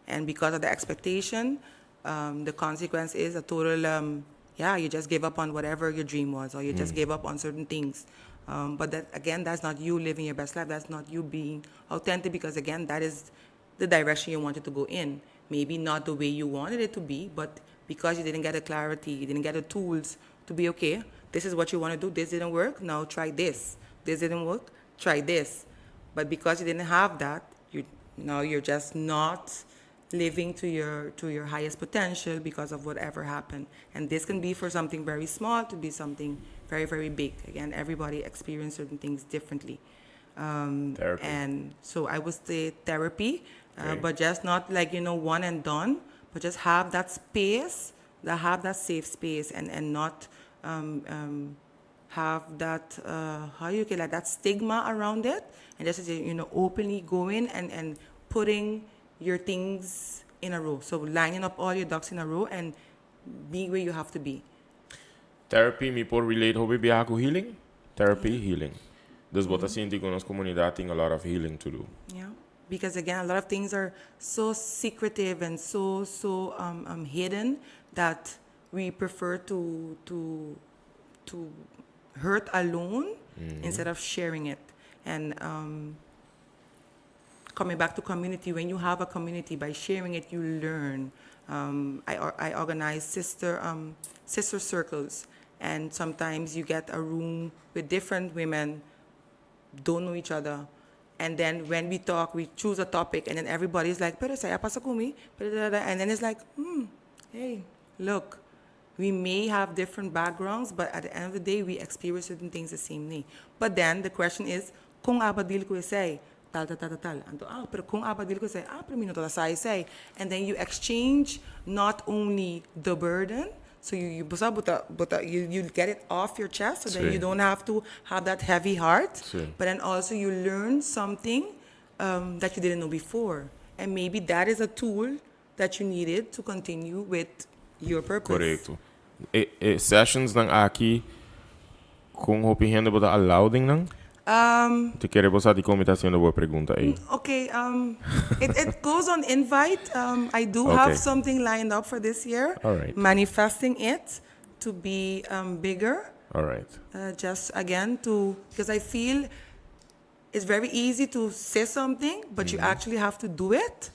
B: And because of the expectation, the consequence is a total, you just gave up on whatever your dream was, or you just gave up on certain things. But that, again, that's not you living your best life. That's not you being authentic because, again, that is the direction you wanted to go in. Maybe not the way you wanted it to be, but because you didn't get the clarity, you didn't get the tools to be, okay, this is what you want to do. This didn't work. Now try this. This didn't work. Try this. But because you didn't have that, you're just not living to your highest potential because of whatever happened. And this can be for something very small to be something very, very big. Again, everybody experiences certain things differently.
A: Therapy.
B: And so I would say therapy,
A: Okay.
B: but just not like, one and done, but just have that space, have that safe space and not have that, like that stigma around it. And just, openly going and putting your things in a row. So lining up all your ducks in a row and be where you have to be.
A: Therapy me por relate hobi biya ko healing. Therapy, healing. Dus wat sinti ko nos comunidad ting a lot of healing to do.
B: Yeah, because again, a lot of things are so secretive and so hidden that we prefer to hurt alone instead of sharing it. And coming back to community, when you have a community, by sharing it, you learn. I organize sister circles, and sometimes you get a room with different women, don't know each other, and then when we talk, we choose a topic, and then everybody's like, "Pero saya pa sa kumi," and then it's like, hey, look, we may have different backgrounds, but at the end of the day, we experience certain things the same way. But then the question is, kung abadil ko say, tal. Anto, pero kung abadil ko say, pero minuto say. And then you exchange not only the burden, so you get it off your chest, so that you don't have to have that heavy heart. But then also you learn something that you didn't know before. And maybe that is a tool that you needed to continue with your purpose.
A: Correcto. Sessions ng aki kung hoping bota allowing nang? Te quero você de comitação da boa pergunta aí.
B: Okay, it goes on invite. I do have something lined up for this year.
A: All right.
B: Manifesting it to be bigger.
A: All right.
B: Just again because I feel it's very easy to say something, but you actually have to do it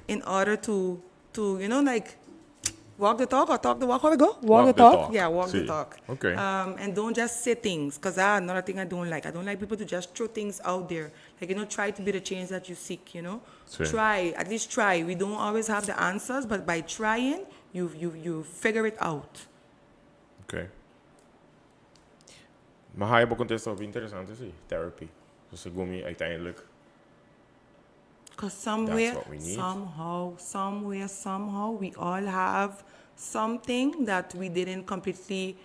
B: in order to like walk the talk or talk the walk. How we go? Walk the talk. Yeah, walk the talk.
A: Okay.
B: And don't just say things, because another thing I don't like. I don't like people to just throw things out there. Like, try to be the change that you seek, Try, at least try. We don't always have the answers, but by trying, you figure it out.
A: Okay. Maar ga je ook contest over interessant is, therapy. Dus ik kom je uiteindelijk.
B: Because somewhere, somehow, we all have something that we didn't completely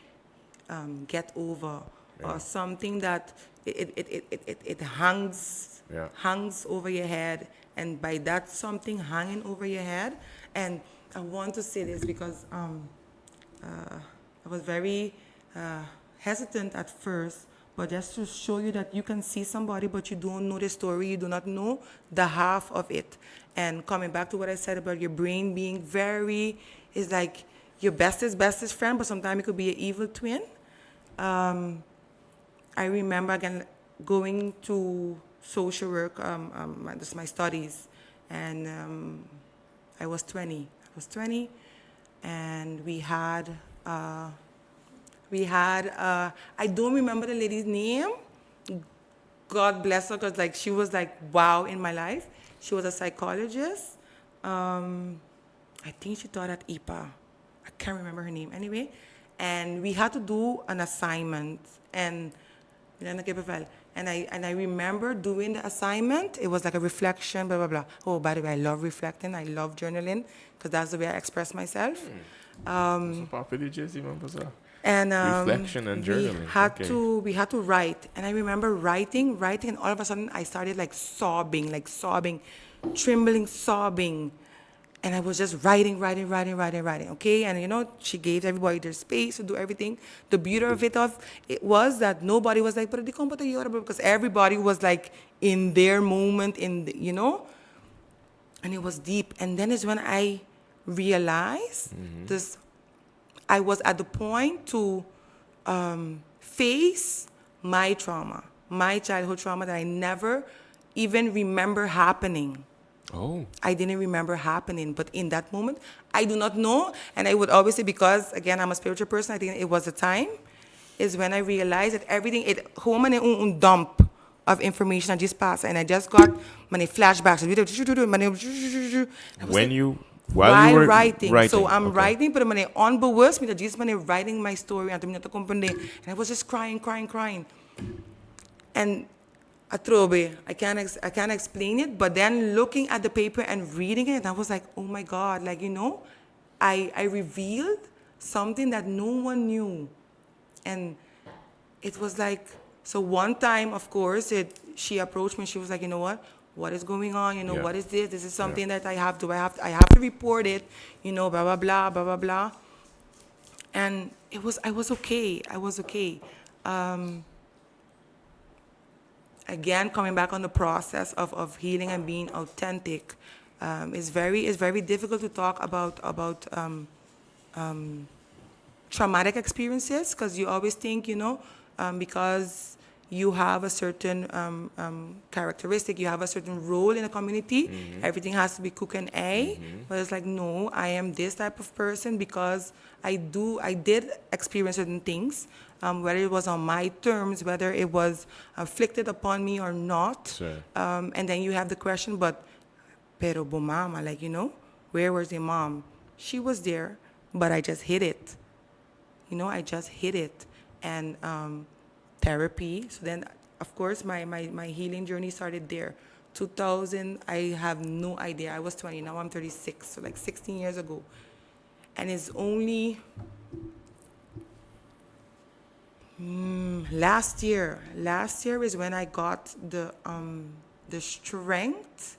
B: get over, or something that it hangs over your head, and by that something hanging over your head, and I want to say this because I was very hesitant at first. But just to show you that you can see somebody, but you don't know the story, you do not know the half of it. And coming back to what I said about your brain being is like your bestest friend, but sometimes it could be an evil twin. I remember, again, going to social work, this is my studies, and I was 20, and we had We had, I don't remember the lady's name. God bless her, because like she was like wow in my life. She was a psychologist. I think she taught at IPA. I can't remember her name. Anyway, and we had to do an assignment, and I remember doing the assignment. It was like a reflection, blah blah blah. Oh, by the way, I love reflecting. I love journaling because that's the way I express myself. And
A: Reflection and journaling.
B: we had to write, and I remember writing, and all of a sudden I started like sobbing, trembling, sobbing, and I was just writing. Okay, and she gave everybody their space to do everything. The beauty of it was that nobody was like, "Pero di ko because everybody was like in their moment, and it was deep. And then is when I realized this. I was at the point to face my trauma, my childhood trauma that I never even remember happening.
A: Oh.
B: I didn't remember happening, but in that moment, I do not know. And I would always say, because again, I'm a spiritual person, I think it was the time, is when I realized that everything, home and un dump of information I just passed, and I just got many flashbacks. While
A: you were
B: writing. So I'm
A: okay.
B: writing, but I'm onbewust, me just writing my story, and I was just crying. And I can't explain it, but then looking at the paper and reading it, I was like, oh my God, I revealed something that no one knew. And it was like, so one time, of course, she approached me, she was like, you know what is going on?
A: Yeah.
B: What is this? This is something that I have to report it, blah, blah, blah, blah, blah, blah. And I was okay. Again, coming back on the process of healing and being authentic, it's very difficult to talk about traumatic experiences, because you always think, because you have a certain characteristic, you have a certain role in a community, everything has to be cook and egg. But it's like, no, I am this type of person because I did experience certain things, whether it was on my terms, whether it was inflicted upon me or not.
A: Sure.
B: And then you have the question, pero mama, where was your mom? She was there, but I just hid it. I just hid it. And therapy. So then, of course, my healing journey started there. 2000, I have no idea. I was 20, now I'm 36, so 16 years ago. And it's only last year is when I got the strength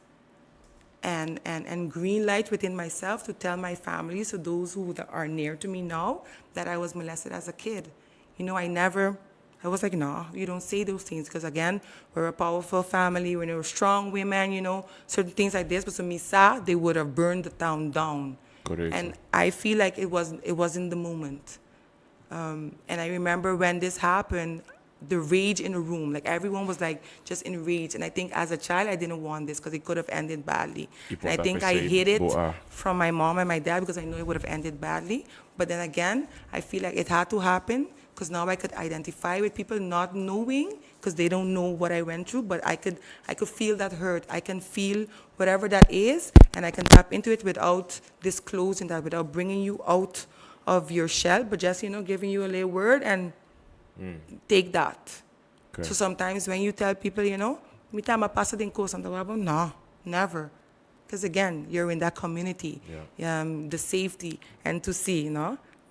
B: and green light within myself to tell my family, so those who are near to me now, that I was molested as a kid. I was like, no, you don't say those things, because again, we're a powerful family, we're strong women, certain things like this. But so Misa, they would have burned the town down.
A: Correct.
B: And I feel like it was in the moment. And I remember when this happened, the rage in the room, everyone was just enraged. And I think as a child, I didn't want this because it could have ended badly. And I think I hid it from my mom and my dad because I knew it would have ended badly. But then again, I feel like it had to happen, because now I could identify with people not knowing, because they don't know what I went through, but I could feel that hurt. I can feel whatever that is, and I can tap into it without disclosing that, without bringing you out of your shell, but just, giving you a little word and take that. Okay. So sometimes when you tell people, "Mi tama pasa din ko," no, never. Because again, you're in that community, the safety, and to see,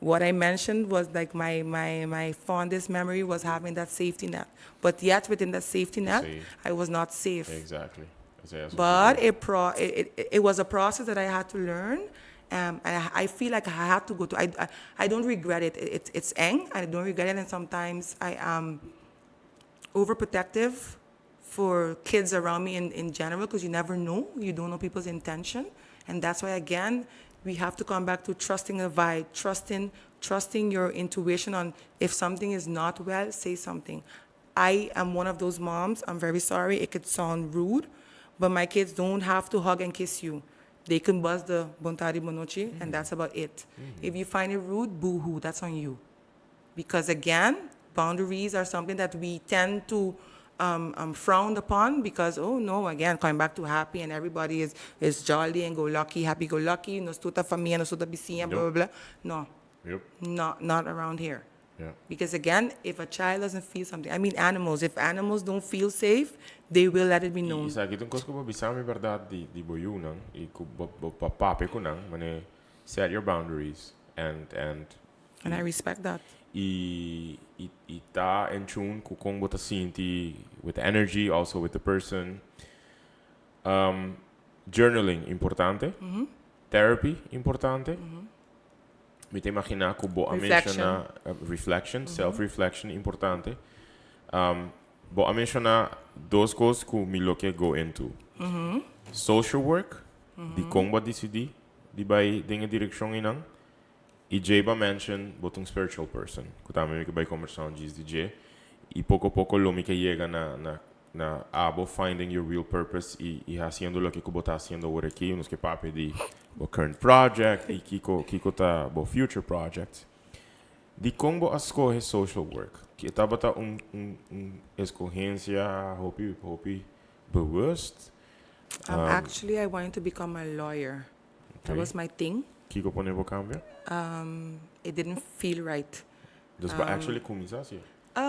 B: what I mentioned was my fondest memory was having that safety net. But yet within that safety net, I was not safe.
A: Exactly.
B: But it was a process that I had to learn. And I feel like I had to go to. I don't regret it. It's eng. I don't regret it. And sometimes I am overprotective for kids around me in general, because you never know. You don't know people's intention. And that's why, again, we have to come back to trusting the vibe, trusting your intuition on if something is not well, say something. I am one of those moms. I'm very sorry. It could sound rude, but my kids don't have to hug and kiss you. They can buzz the bontari monochi, and that's about it. If you find it rude, boo-hoo, that's on you. Because again, boundaries are something that we tend to frown upon because, oh no, again, coming back to happy and everybody is jolly and go lucky, happy go lucky, no stuta famia, no stuta bisinya, blah, blah, blah. No,
A: Yep.
B: not around here.
A: Yeah.
B: Because again, if a child doesn't feel something, I mean animals, if animals don't feel safe, they will let it be known.
A: Isa kitong kos ko bisa mi verdad di boyu nang I ku papape ko nang mane set your boundaries and
B: And I respect that.
A: ita in tune ku kung bota sinti with the energy, also with the person. Journaling importante. Therapy importante. Me te imagina ku bo
B: Reflection.
A: reflection, self-reflection importante. Bo a mencionar dos coisas que me lo que go into. Social work, di kung ba decidi, di ba dinga direksyon inang. E J ba mention botong spiritual person. Kutama mi ka ba conversation diz DJ. E pouco a pouco lo mi ka llega na abo finding your real purpose e haciendo lo que kubo tá haciendo ahora aqui, nos que papi di bo current project e kiko tá bo future projects. Di combo escoge social work. Que tava tá escorrência hopi bewust.
B: Actually, I wanted to become a lawyer. That was my thing.
A: Kiko pone bo cambia.
B: It didn't feel right.
A: Dus ba actually começar assim.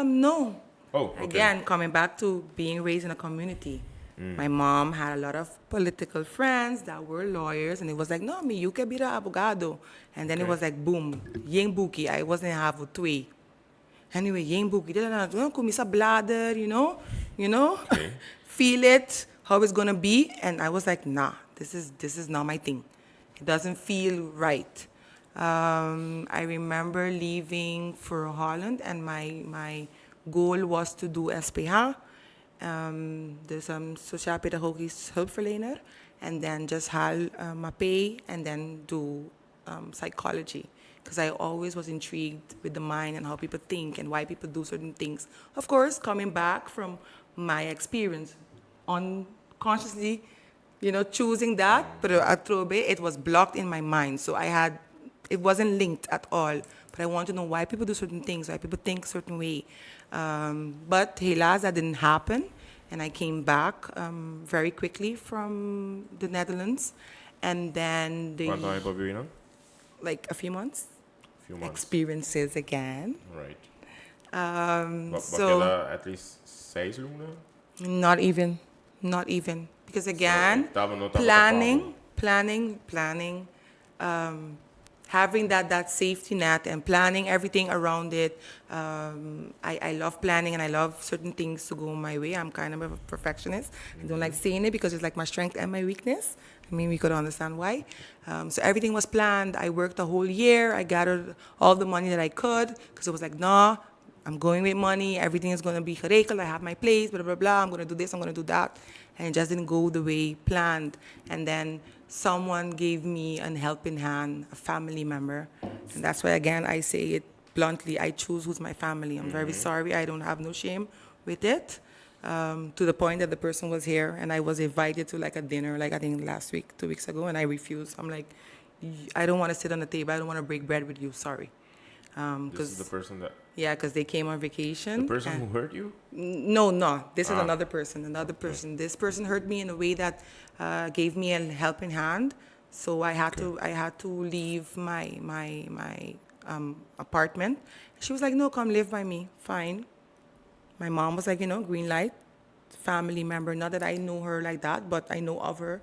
B: No.
A: Oh, okay.
B: Again, coming back to being raised in a community. My mom had a lot of political friends that were lawyers, and it was like, no, me, you can be the abogado. And then it was like, boom, yeng buki. I wasn't have a twee. Anyway, yeng buki. Kumisa bladder, you know,
A: Okay.
B: feel it, how it's gonna be. And I was like, nah, this is not my thing. It doesn't feel right. I remember leaving for Holland, and my goal was to do SPH, dus sociaal-pedagogisch hulpverlener, and then just haal MAPE, and then do psychology. Because I always was intrigued with the mind and how people think and why people do certain things. Of course, coming back from my experience, unconsciously, choosing that, but it was blocked in my mind. So it wasn't linked at all. But I want to know why people do certain things, why people think a certain way. But helaas, that didn't happen. And I came back very quickly from the Netherlands. And then
A: Quanto tempo vivi não?
B: like a few months.
A: Few months.
B: Experiences again.
A: Right.
B: So
A: Bakela at least 6 luna?
B: not even. Because again,
A: Tava
B: planning, having that safety net and planning everything around it. I love planning and I love certain things to go my way. I'm kind of a perfectionist. I don't like saying it because it's like my strength and my weakness. I mean, we could understand why. So everything was planned. I worked the whole year. I gathered all the money that I could because it was like, nah, I'm going with money. Everything is going to be geregeld. I have my place, blah, blah, blah. I'm going to do this, I'm going to do that. And it just didn't go the way planned. And then someone gave me a helping hand, a family member. And that's why, again, I say it bluntly. I choose who's my family. I'm very sorry. I don't have no shame with it. To the point that the person was here and I was invited to like a dinner, like I think last week, 2 weeks ago, and I refused. I'm like, I don't want to sit on the table. I don't want to break bread with you. Sorry.
A: This is the person that...
B: Yeah, because they came on vacation.
A: The person who hurt you?
B: No. This is another person. This person hurt me in a way that gave me a helping hand. So I had to leave my apartment. She was like, no, come live by me. Fine. My mom was like, green light, family member. Not that I know her like that, but I know of her.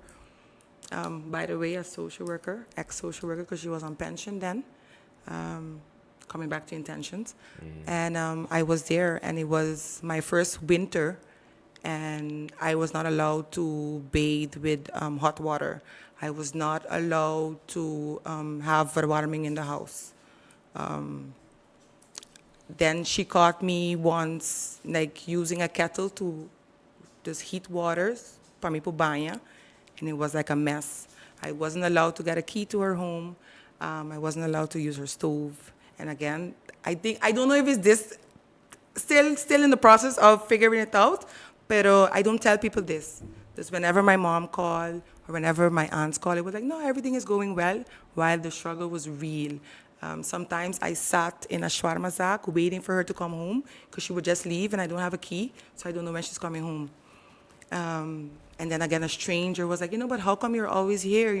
B: By the way, a social worker, ex-social worker, because she was on pension then. Coming back to intentions. And I was there, and it was my first winter, and I was not allowed to bathe with hot water. I was not allowed to have verwarming in the house. Then she caught me once, like using a kettle to just heat waters, para me po banha, and it was like a mess. I wasn't allowed to get a key to her home. I wasn't allowed to use her stove. And again, I don't know if it's this, still in the process of figuring it out, but I don't tell people this. Just whenever my mom called or whenever my aunts called, it was like, no, everything is going well, while the struggle was real. Sometimes I sat in a shawarma shack waiting for her to come home because she would just leave and I don't have a key, so I don't know when she's coming home. And then again, a stranger was like, but how come you're always here?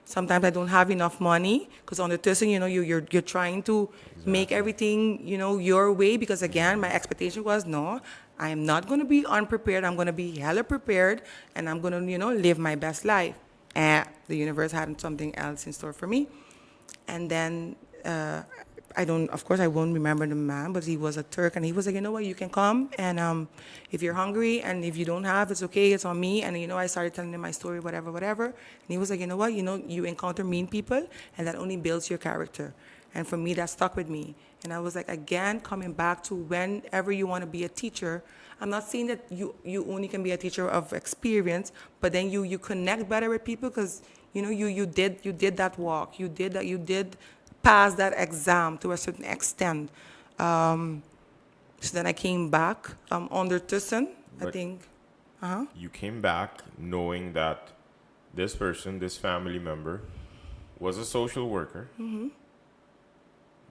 B: Sometimes I don't have enough money because on the tussing, you're trying to make everything, your way because again, my expectation was, no, I am not going to be unprepared. I'm going to be hella prepared and I'm going to, live my best life. And the universe had something else in store for me. And then of course, I won't remember the man, but he was a Turk, and he was like, you know what, you can come, and if you're hungry, and if you don't have, it's okay, it's on me. And, I started telling him my story, whatever. And he was like, you know what, you encounter mean people, and that only builds your character. And for me, that stuck with me. And I was like, again, coming back to whenever you want to be a teacher, I'm not saying that you only can be a teacher of experience, but then you connect better with people because, you did that walk. You did pass that exam to a certain extent. So then I came back under Tussen, I think.
A: You came back knowing that this person, this family member, was a social worker.
B: Mm-hmm.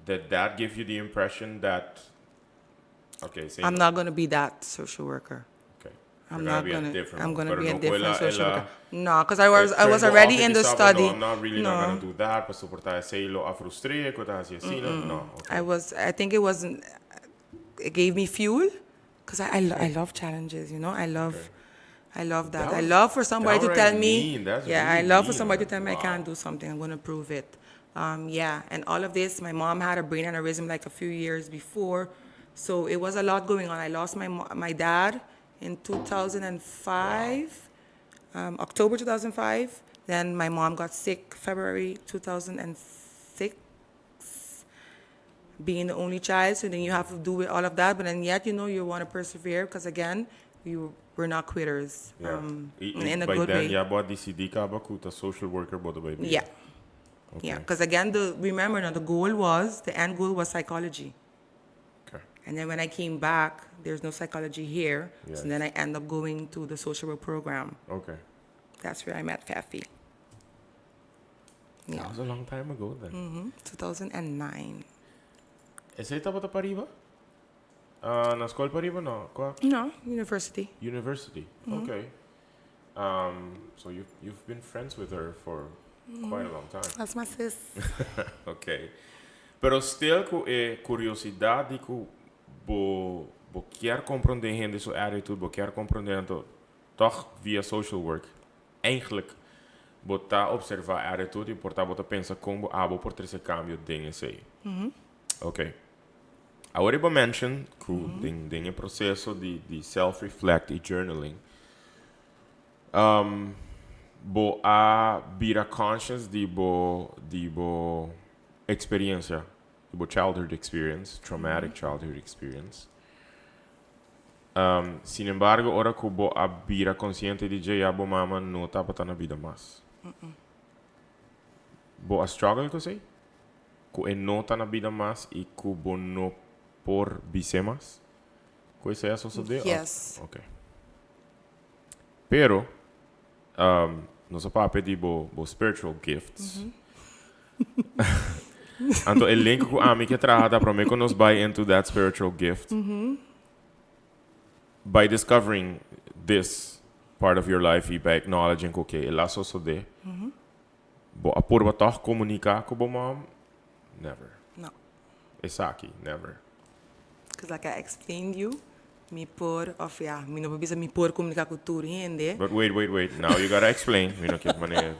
A: Did that give you the impression that,
B: I'm not going to be that social worker.
A: Okay.
B: I'm going to be a
A: no
B: different social
A: ela,
B: worker. No, because I was already in the study.
A: No, I'm not really not going to do that. Para suportar ese lo a frustré, que estás así, no. Okay.
B: I think it gave me fuel because I love challenges, I love that. I love for somebody to tell me. I love for somebody to tell me I can't do something. I'm going to prove it. And all of this, my mom had a brain aneurysm like a few years before. So it was a lot going on. I lost my dad in 2005, October 2005. Then my mom got sick February 2006, being the only child. So then you have to do with all of that. But then yet, you want to persevere because, again, we're not quitters in a good way.
A: Yeah, but the social worker, baby.
B: Yeah.
A: Okay.
B: Yeah, because again, remember now, the end goal was psychology.
A: Okay.
B: And then when I came back, there's no psychology here.
A: Yes.
B: So then I end up going to the social work program.
A: Okay.
B: That's where I met Fafi. Yeah.
A: That was a long time ago then.
B: 2009.
A: Essa aí estava para arriba? Na escola para arriba, não?
B: No, university.
A: University. Okay. So you've been friends with her for quite a long time.
B: That's my sis.
A: Okay. Pero still com curiosidade que bo quer compreender gente sua attitude, bo quer compreender toch via social work. Eigenlijk botar observar a attitude e portar botar pensa como abo por ter esse cambio dingen sei. Okay. Agora eu vou mention que tem processo de self reflect e journaling. Bo a bira conscious de bo experiência, de bo childhood experience, traumatic childhood experience. Sin embargo, ora que bo a bira consciente de que bo mama não tá para na vida mais. Bo a struggle que sei, que não tá na vida mais e que bo não por vice mais. Que isso é suceder?
B: Yes.
A: Okay. Pero não só para pedir bo spiritual gifts. Então, el link que a mim que trabalha para mim que nos vai into that spiritual gift. By discovering this part of your life e by acknowledging que okay, ela só de. Bo a por batar comunicar com bo mom? Never.
B: No.
A: Exactly, never.
B: Because like I explained you, me não precisa me por comunicar com tudo, entende?
A: But wait. Now you gotta explain. Me não quero maneira.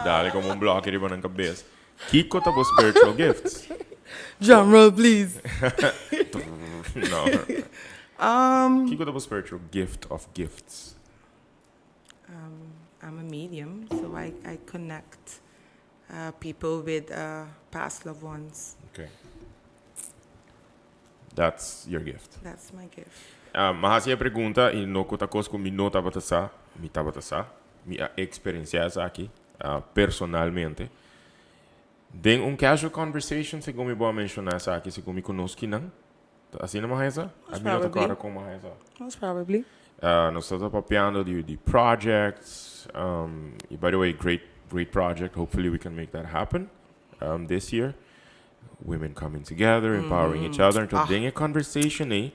A: Dale como bloco de na cabeça. Que conta bo spiritual gifts?
B: Drum roll, please.
A: No. Que conta bo spiritual gift of gifts?
B: I'm a medium, so I connect people with past loved ones.
A: Okay. That's your gift.
B: That's my gift.
A: Mas a pergunta, e não conta coisa como não estava a minha experiência aqui, personalmente. Tem casual conversation, se como eu mencionar aqui, se como conosco não. Assim não é essa? A minha cara como é essa.
B: Most probably.
A: Nós estamos papiando the projects. By the way, great project. Hopefully we can make that happen this year. Women coming together, empowering each other. Então, tem a conversation aí.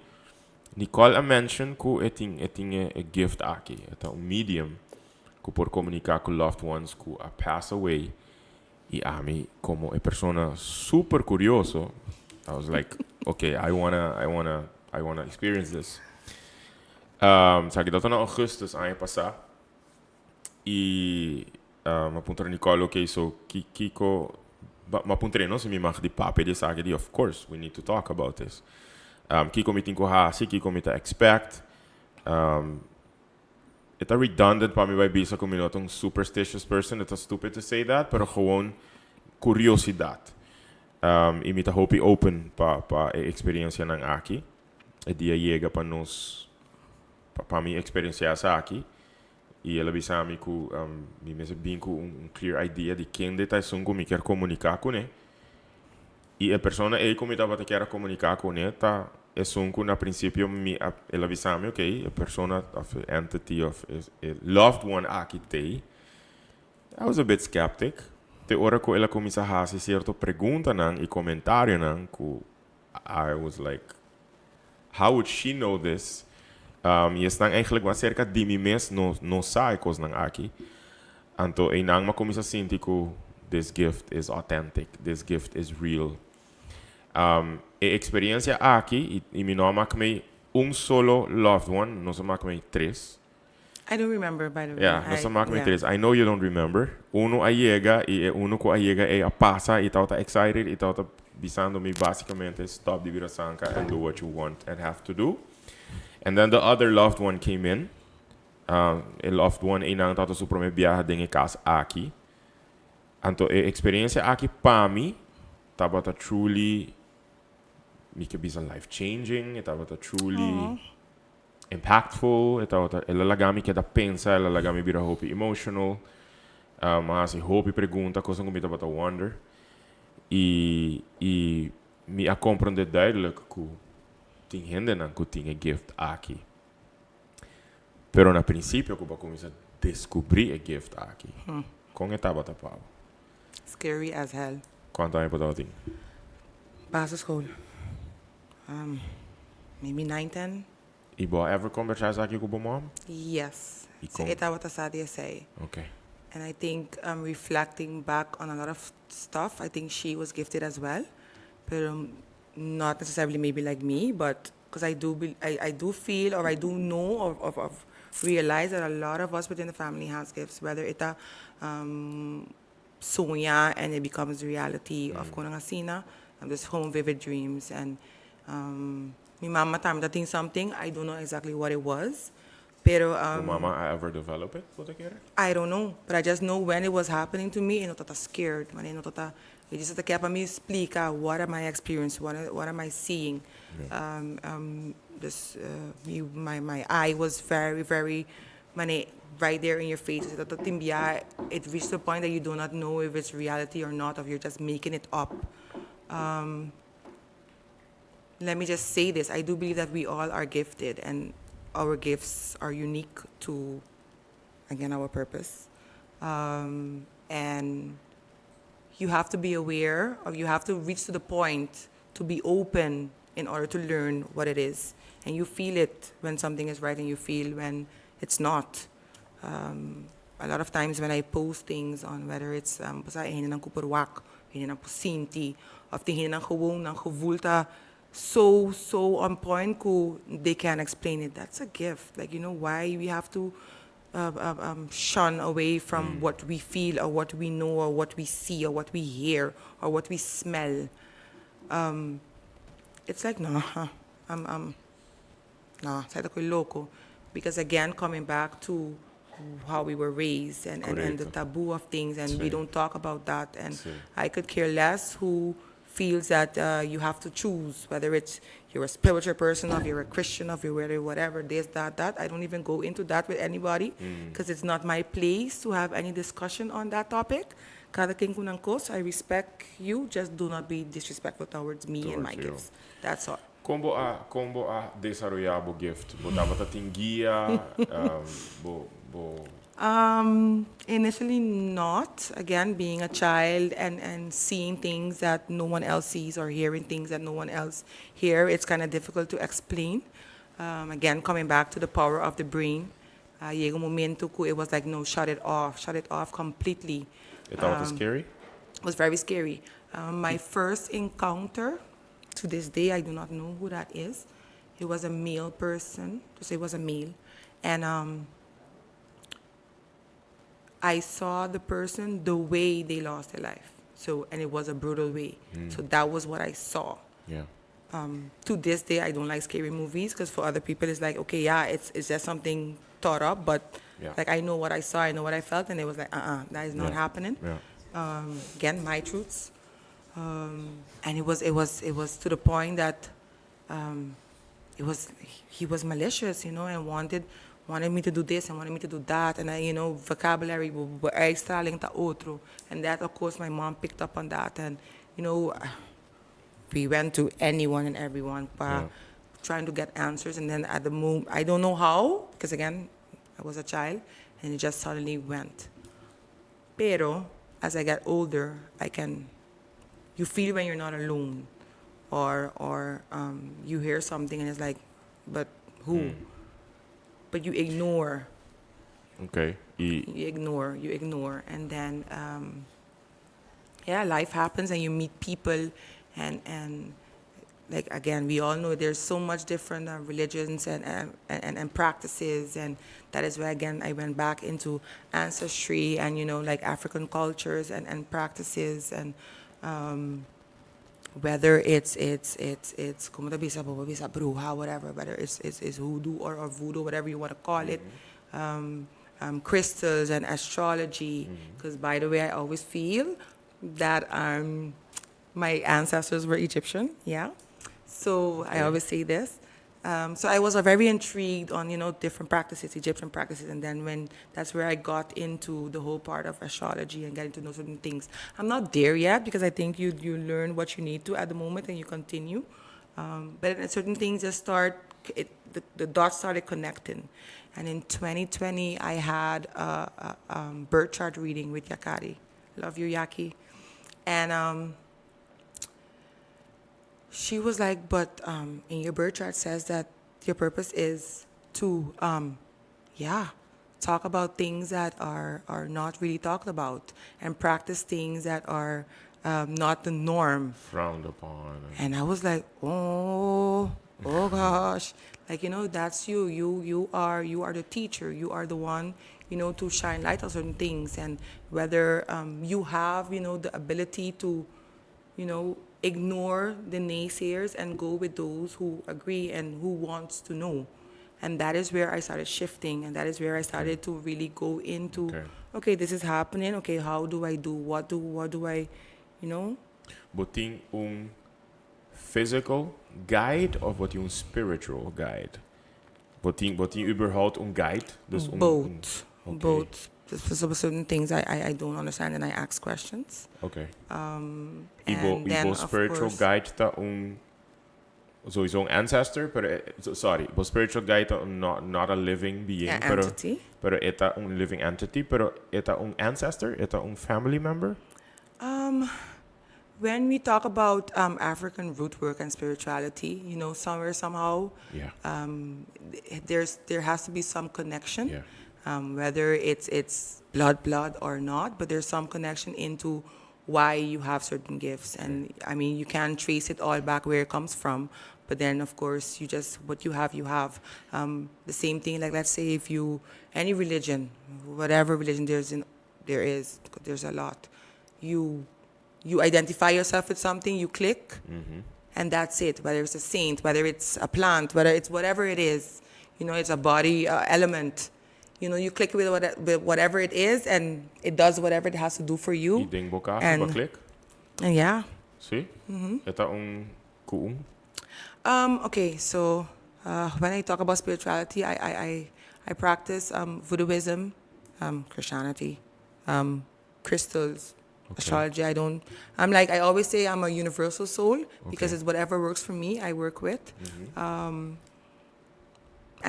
A: Nicole a mention que é a gift aqui. É um medium que por comunicar com loved ones que a pass away. E a mim, como é persona super curioso, I was like, okay, I wanna experience this. Sabe, dat na augustus ano passado. E apuntar Nicole, okay, so Kiko, apuntar não se me marca de papo, ele sabe, of course, we need to talk about this. Kiko me tinko hasi, Kiko me expect. It's redundant para mim vai bisa como eu um superstitious person. It's stupid to say that, pero gewoon curiosidade. E me tá hope open para a experiência ng aqui. E dia chega para nós, para mim experienciar essa aqui. E ela bisa me que me bem com clear idea de quem detalhe me quer comunicar com ele. E a pessoa como estava quer comunicar com ele tá é que na princípio ela bisa me okay, a persona of entity of a loved one aqui tem. I was a bit skeptic. Te hora que ela começa a fazer certa pergunta e comentário que I was like, how would she know this? E estão eigenlijk cerca de mim mesmo não sai coisas não aqui. Então em nang começa a sentir que this gift is authentic, this gift is real. A experiência aqui e me não marca solo loved one, não se marca três.
B: I don't remember, by the way.
A: Yeah, não se marca três. I know you don't remember. Uno a chega e uno que a chega é a passa e tá excited e tá bisando me basicamente stop the virasanka and do what you want and have to do. And then the other loved one came in. A loved one e não tá su prome viaja dentro casa aqui. Então a experiência aqui para mim tava truly me que bisa life changing, tava truly impactful, ela lagami que da pensa, ela lagami vira hope emotional. Mas hope pergunta coisa como tava wonder. E me a compreender duidelijk que tem gente não que tem a gift aqui. Pero na princípio que eu comecei a descobrir a gift aqui. Com etapa tapado.
B: Scary as hell.
A: Quanto tempo tava tem?
B: Basic school. Maybe 9, 10.
A: E você ever conversar aqui com a mom?
B: Yes. So ita what I say.
A: Okay.
B: And I think reflecting back on a lot of stuff, I think she was gifted as well, but not necessarily maybe like me, but because I do feel or I do know or realize that a lot of us within the family has gifts, whether it's a sonya and it becomes reality of konangasina, and this home vivid dreams and my mama time that thing something I don't know exactly what it was. Pero,
A: mama ever develop it?
B: I don't know, but I just know when it was happening to me, eu não scared. Eu disse que para me explicar what am I experiencing, what am I seeing. My eye was very, very, right there in your face. It reached the point that you do not know if it's reality or not, or you're just making it up. Let me just say this: I do believe that we all are gifted, and our gifts are unique to, again, our purpose. And you have to be aware, or you have to reach to the point to be open in order to learn what it is. And you feel it when something is right and you feel when it's not. A lot of times when I post things on whether it's basta hinin ng kuperwak, hinin ng pusinti, of the hinin ng gewoon, ng gevulta, so on point ko they can't explain it. That's a gift. Like, you know why we have to shun away from what we feel or what we know or what we see or what we hear or what we smell. It's like nah, sabi ko loco, because again coming back to how we were raised and the taboo of things, and we don't talk about that, and I could care less who feels that you have to choose whether it's you're a spiritual person or you're a Christian or you're whatever, this, that. I don't even go into that with anybody because it's not my place to have any discussion on that topic. Kada king kunang kos, I respect you, just do not be disrespectful towards me and my gifts. That's all.
A: Como a desarrollar o gift? Botava tingia, bo.
B: Initially not. Again, being a child and seeing things that no one else sees or hearing things that no one else hear, it's kind of difficult to explain. Again, coming back to the power of the brain. Llega momento que it was like, no, shut it off completely.
A: It was scary?
B: It was very scary. My first encounter, to this day, I do not know who that is. It was a male person, just it was a male. And I saw the person the way they lost their life. So, and it was a brutal way. So that was what I saw.
A: Yeah.
B: To this day, I don't like scary movies because for other people, it's like, okay, yeah, it's just something thought up, but
A: Yeah.
B: like I know what I saw, I know what I felt, and it was like, that is not
A: Yeah.
B: happening.
A: Yeah.
B: Again, my truths. And it was to the point that he was malicious, and wanted me to do this and wanted me to do that, and I, vocabulary extraling ta outro, and that of course my mom picked up on that, and we went to anyone and everyone, trying to get answers, and then at the moment I don't know how, because again I was a child, and it just suddenly went. Pero as I get older, you feel when you're not alone, or you hear something and it's like, but who? But you ignore.
A: Okay.
B: You ignore, and then life happens, and you meet people, and like again, we all know there's so much different religions and practices, and that is where again I went back into ancestry and like African cultures and practices, and whether it's como te bisa bruja, whatever, whether it's hoodoo or voodoo, whatever you want to call it, crystals and astrology. Because by the way, I always feel that my ancestors were Egyptian, yeah. So I always say this. So I was very intrigued on different practices, Egyptian practices, and then that's where I got into the whole part of astrology and getting to know certain things. I'm not there yet because I think you learn what you need to at the moment and you continue. But certain things just the dots started connecting. And in 2020, I had a birth chart reading with Yakari. Love you, Yaki. And she was like, but in your birth chart says that your purpose is to, talk about things that are not really talked about and practice things that are not the norm.
A: Frowned upon.
B: And I was like, oh gosh. Like, that's you. You are the teacher. You are the one, to shine light on certain things. And whether you have, the ability to, ignore the naysayers and go with those who agree and who wants to know. And that is where I started shifting, and that is where I started to really go into, okay, this is happening, okay, how do I do, what do I,
A: Botin physical guide of botin spiritual guide? Botin überhaupt guide? Dus
B: both.
A: Okay.
B: Both. There's certain things I don't understand and I ask questions.
A: Okay.
B: And then, of
A: spiritual
B: course,
A: guide ta sowieso ancestor, pero sorry, spiritual guide ta not a living being,
B: entity.
A: pero eta living entity, pero eta ancestor, eta family member.
B: When we talk about African root work and spirituality, somewhere somehow, there has to be some connection.
A: Yeah.
B: Whether it's blood or not, but there's some connection into why you have certain gifts. And I mean, you can trace it all back where it comes from, but then of course what you have. The same thing, like let's say if any religion, whatever religion there's a lot, you identify yourself with something, you click, and that's it. Whether it's a saint, whether it's a plant, whether it's whatever it is, it's a body element. You click with whatever it is, and it does whatever it has to do for you.
A: And click.
B: And yeah.
A: See? Eta kuung.
B: Okay, so when I talk about spirituality, I practice voodooism, Christianity, crystals, astrology. I always say I'm a universal soul because it's whatever works for me, I work with. And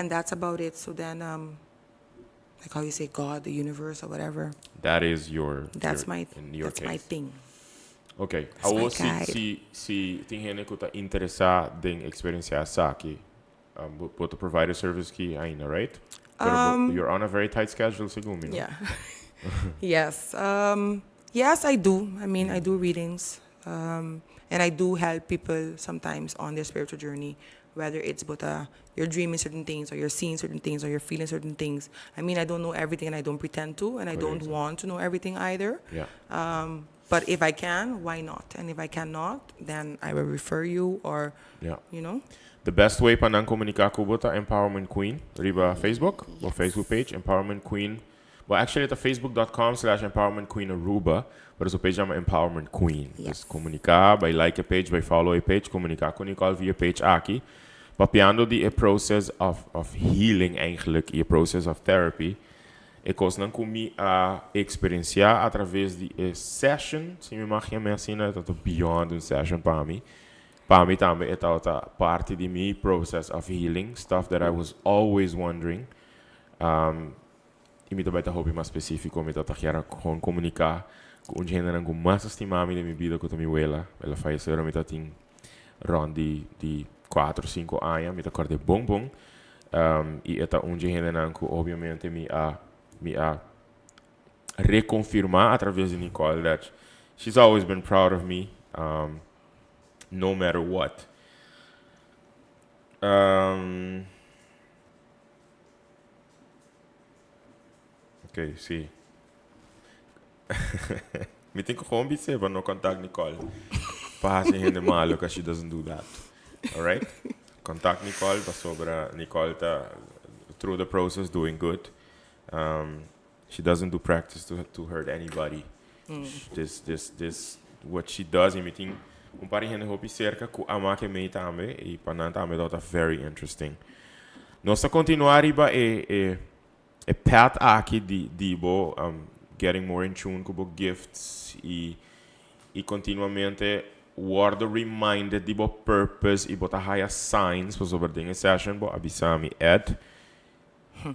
B: that's about it. So then, like how you say God, the universe or whatever.
A: That is
B: That's
A: your
B: that's my
A: case.
B: thing.
A: Ok.
B: That's my
A: Awo
B: guide.
A: se tem gente que está interessado em experienciar essa aqui, but to provide a service que ainda, right? But you're on a very tight schedule, segundo me, no?
B: Yeah. Yes. Yes, I do. I mean, I do readings. And I do help people sometimes on their spiritual journey, whether it's about you're dreaming certain things or you're seeing certain things or you're feeling certain things. I mean, I don't know everything and I don't pretend to, and I don't want to know everything either.
A: Yeah.
B: But if I can, why not? And if I cannot, then I will refer you or,
A: Yeah.
B: you know.
A: The best way para comunicar com você é Empowerment Queen. Riba Facebook, or Facebook page, Empowerment Queen. Well, actually, it's facebook.com/Empowerment Queen Aruba, but it's page chama Empowerment Queen.
B: Yes.
A: Dus comunicar, by like a page, by follow a page, comunicar com Nicole via page aqui. Papiando die process of healing eigenlijk, e process of therapy. E cos não comi a experienciar através de session, se me mag je assim, dat het beyond een session para mim. Para mim também é outra parte de mi process of healing, stuff that I was always wondering. E me também tá hobby mais específico, me tá querendo comunicar com um gênero com mais estimado de minha vida com a minha abuela. Ela faleceu, me tá tem rond de 4, 5 anos, me tá acordei bom. E é um gênero que obviamente me a reconfirmar através de Nicole that she's always been proud of me, no matter what. Ok, sim. Me tem que convencer para não contact Nicole. Passa gente malo because she doesn't do that. Alright? Contact Nicole, para sobra Nicole tá through the process doing good. She doesn't do practice to hurt anybody. This what she does in meeting par de gente hopi cerca com a máquina meio também e para não também tá very interesting. Nossa continuar riba é path aqui de bo getting more in tune com bo gifts e continuamente word reminded de bo purpose e bota higher signs por sobre dinge session bo abisami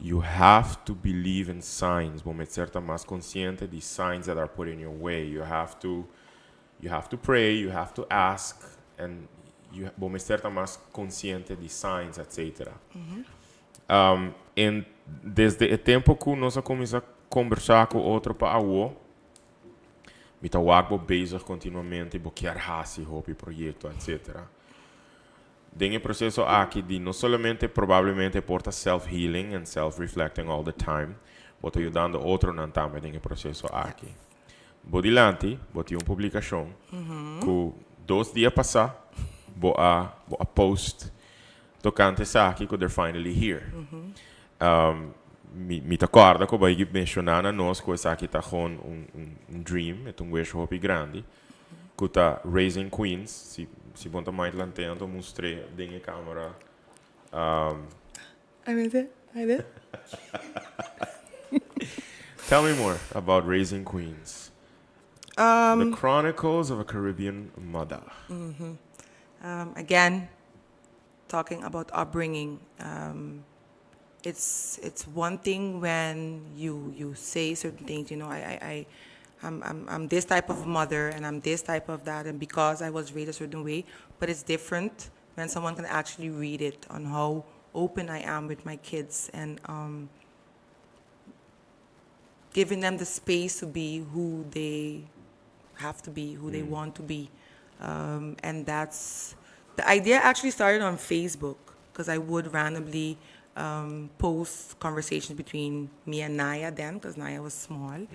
A: you have to believe in signs bo met certa mais consciente de signs that are put in your way. You have to pray, you have to ask, and bo met certa mais consciente de signs, etc. E desde o tempo que nós começamos a conversar com outro para o me tá wagbo bezig continuamente bo quer hasi hopi projeto, etc. Tem processo aqui de não somente provavelmente porta self-healing and self-reflecting all the time, mas ajudando outro não também tem processo aqui. Bodilante, boti uma publicação que 2 dias passar, bo a post tocante sa aqui que they're finally here. Me te acorda que vai mencionar a nós que essa aqui tá com um dream, é wish hope grande, que tá raising queens, se bom tamanho de lanterna, eu mostrei dentro da câmera.
B: I did.
A: Tell me more about raising queens. The Chronicles of a Caribbean Mother.
B: Again, talking about upbringing. It's one thing when you say certain things. You know, I'm this type of mother and I'm this type of that, and because I was raised a certain way. But it's different when someone can actually read it on how open I am with my kids and giving them the space to be who they have to be, who they want to be. And that's the idea actually started on Facebook because I would randomly post conversations between me and Naya then, because Naya was small.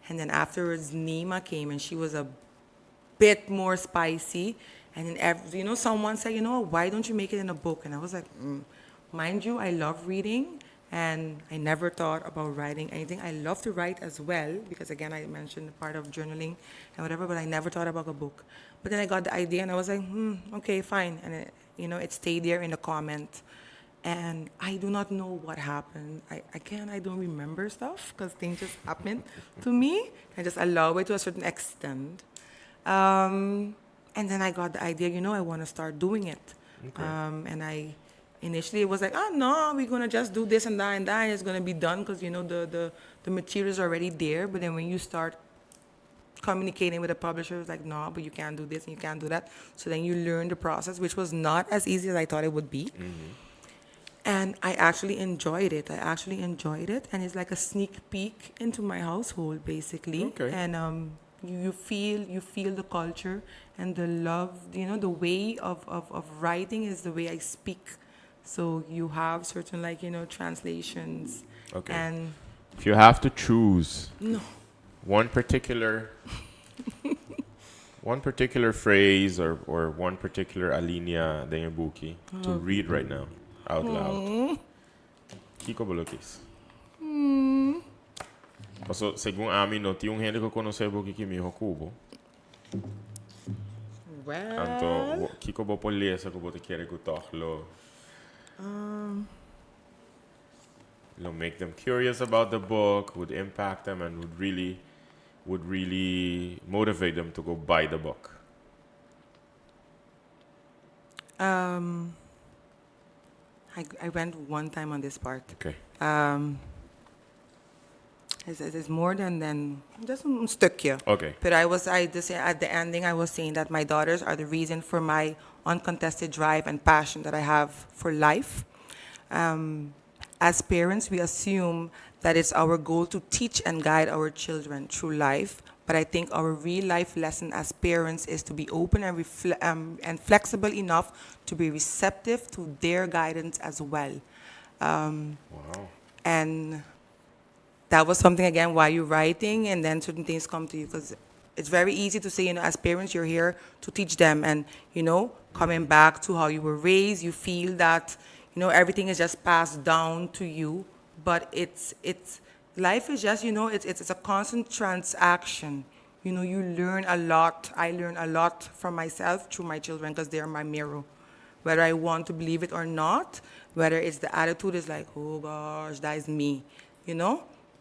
B: And then afterwards, Nima came and she was a bit more spicy. And then, someone said, why don't you make it in a book? And I was like, mind you, I love reading. And I never thought about writing anything. I love to write as well, because again, I mentioned part of journaling and whatever, but I never thought about a book. But then I got the idea and I was like, okay, fine. And it stayed there in the comment. And I do not know what happened. I don't remember stuff because things just happened to me. I just allow it to a certain extent. And then I got the idea, I want to start doing it.
A: Okay.
B: And I initially it was like, oh no, we're gonna just do this and that, and it's gonna be done because the material is already there. But then when you start communicating with the publisher, it's like, no, but you can't do this and you can't do that. So then you learn the process, which was not as easy as I thought it would be. And I actually enjoyed it. And it's like a sneak peek into my household, basically.
A: Okay.
B: And you feel the culture and the love. The way of writing is the way I speak. So you have certain translations.
A: Okay.
B: And
A: If you have to choose
B: no,
A: one particular phrase or one particular alinea da yung buki to read right now out loud. Kiko Bolokis. So, según amin, no, ti yung gente ko conoce buki kimi ho kubo.
B: well,
A: Anto, Kiko bo poliesa ko bo te quiere gutochlo. Make them curious about the book, would impact them, and would really motivate them to go buy the book.
B: I went one time on this part.
A: Okay.
B: It's more than just een stukje.
A: Okay.
B: But at the ending, I was saying that my daughters are the reason for my uncontested drive and passion that I have for life. As parents, we assume that it's our goal to teach and guide our children through life. But I think our real life lesson as parents is to be open and flexible enough to be receptive to their guidance as well.
A: Wow.
B: And that was something, again, while you're writing, and then certain things come to you. Because it's very easy to say, as parents, you're here to teach them. And, coming back to how you were raised, you feel that, everything is just passed down to you. But life is just, it's a constant transaction. You learn a lot. I learn a lot from myself through my children because they are my mirror. Whether I want to believe it or not, whether it's the attitude is like, oh gosh, that is me,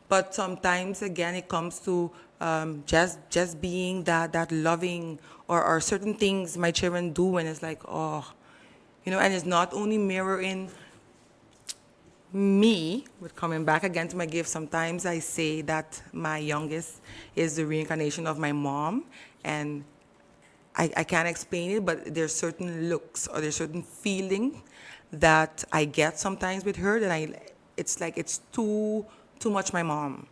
B: But sometimes, again, it comes to just being that loving or certain things my children do, and it's like, oh, and it's not only mirroring me, with coming back again to my gift. Sometimes I say that my youngest is the reincarnation of my mom, and I can't explain it, but there's certain looks or there's certain feeling that I get sometimes with her that it's like it's too much my mom.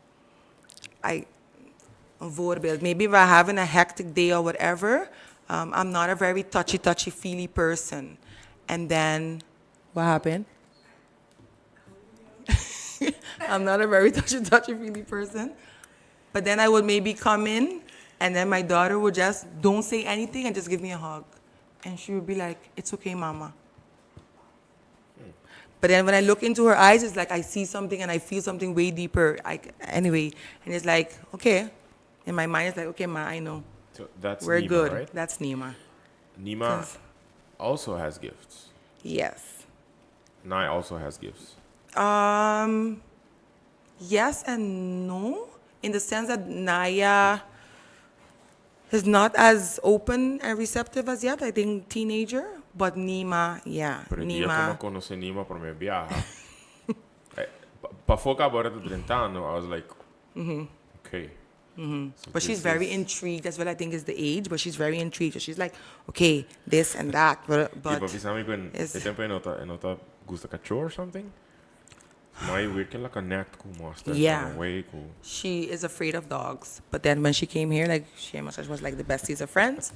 B: Voorbeeld, maybe if I'm having a hectic day or whatever, I'm not a very touchy-feely person. And then, what happened? I'm not a very touchy-feely person. But then I would maybe come in, and then my daughter would just don't say anything and just give me a hug. And she would be like, it's okay, mama. But then when I look into her eyes, it's like I see something and I feel something way deeper. Anyway, and it's like, okay. In my mind, it's like, okay, ma, I know.
A: So that's
B: We're
A: Nima,
B: good.
A: right?
B: That's Nima.
A: Nima also has gifts.
B: Yes.
A: Nai also has gifts.
B: Yes and no, in the sense that Naya is not as open and receptive as yet. I think teenager, but Nima, yeah.
A: Pero el día que no
B: Nima.
A: conoce Nima por mi viaja. Pa foca agora de 30 anos, I was like, okay. So
B: But she's
A: this
B: very
A: is-
B: intrigued as well. I think is the age, but she's very intrigued. So she's like, okay, this and that. But
A: Yeah, but sabi ko,
B: it's-
A: e tempo enota gusta cachorro or something? Mai weird can la connect ko monster.
B: Yeah.
A: Way ko.
B: she is afraid of dogs. But then when she came here, like she and Massage was like the besties of friends.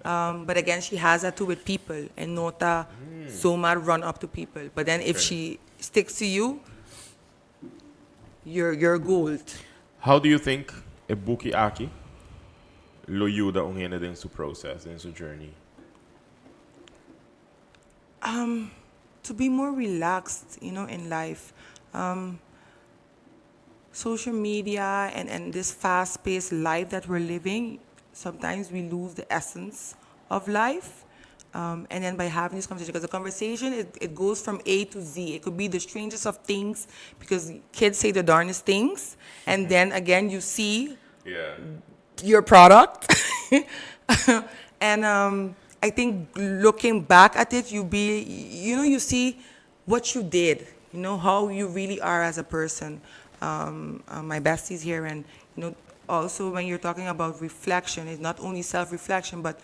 B: But again, she has that too with people. And Nota Soma run up to people. But then if
A: Okay.
B: she sticks to you, you're gold.
A: How do you think a buki aki lo ayuda un gente in su process, in su journey?
B: To be more relaxed, in life. Social media and this fast-paced life that we're living, sometimes we lose the essence of life. And then by having this conversation, because the conversation, it goes from A to Z. It could be the strangest of things, because kids say the darnest things. And then again, you see your product. And I think looking back at it, you see what you did, how you really are as a person. My bestie's here, and also when you're talking about reflection, it's not only self-reflection, but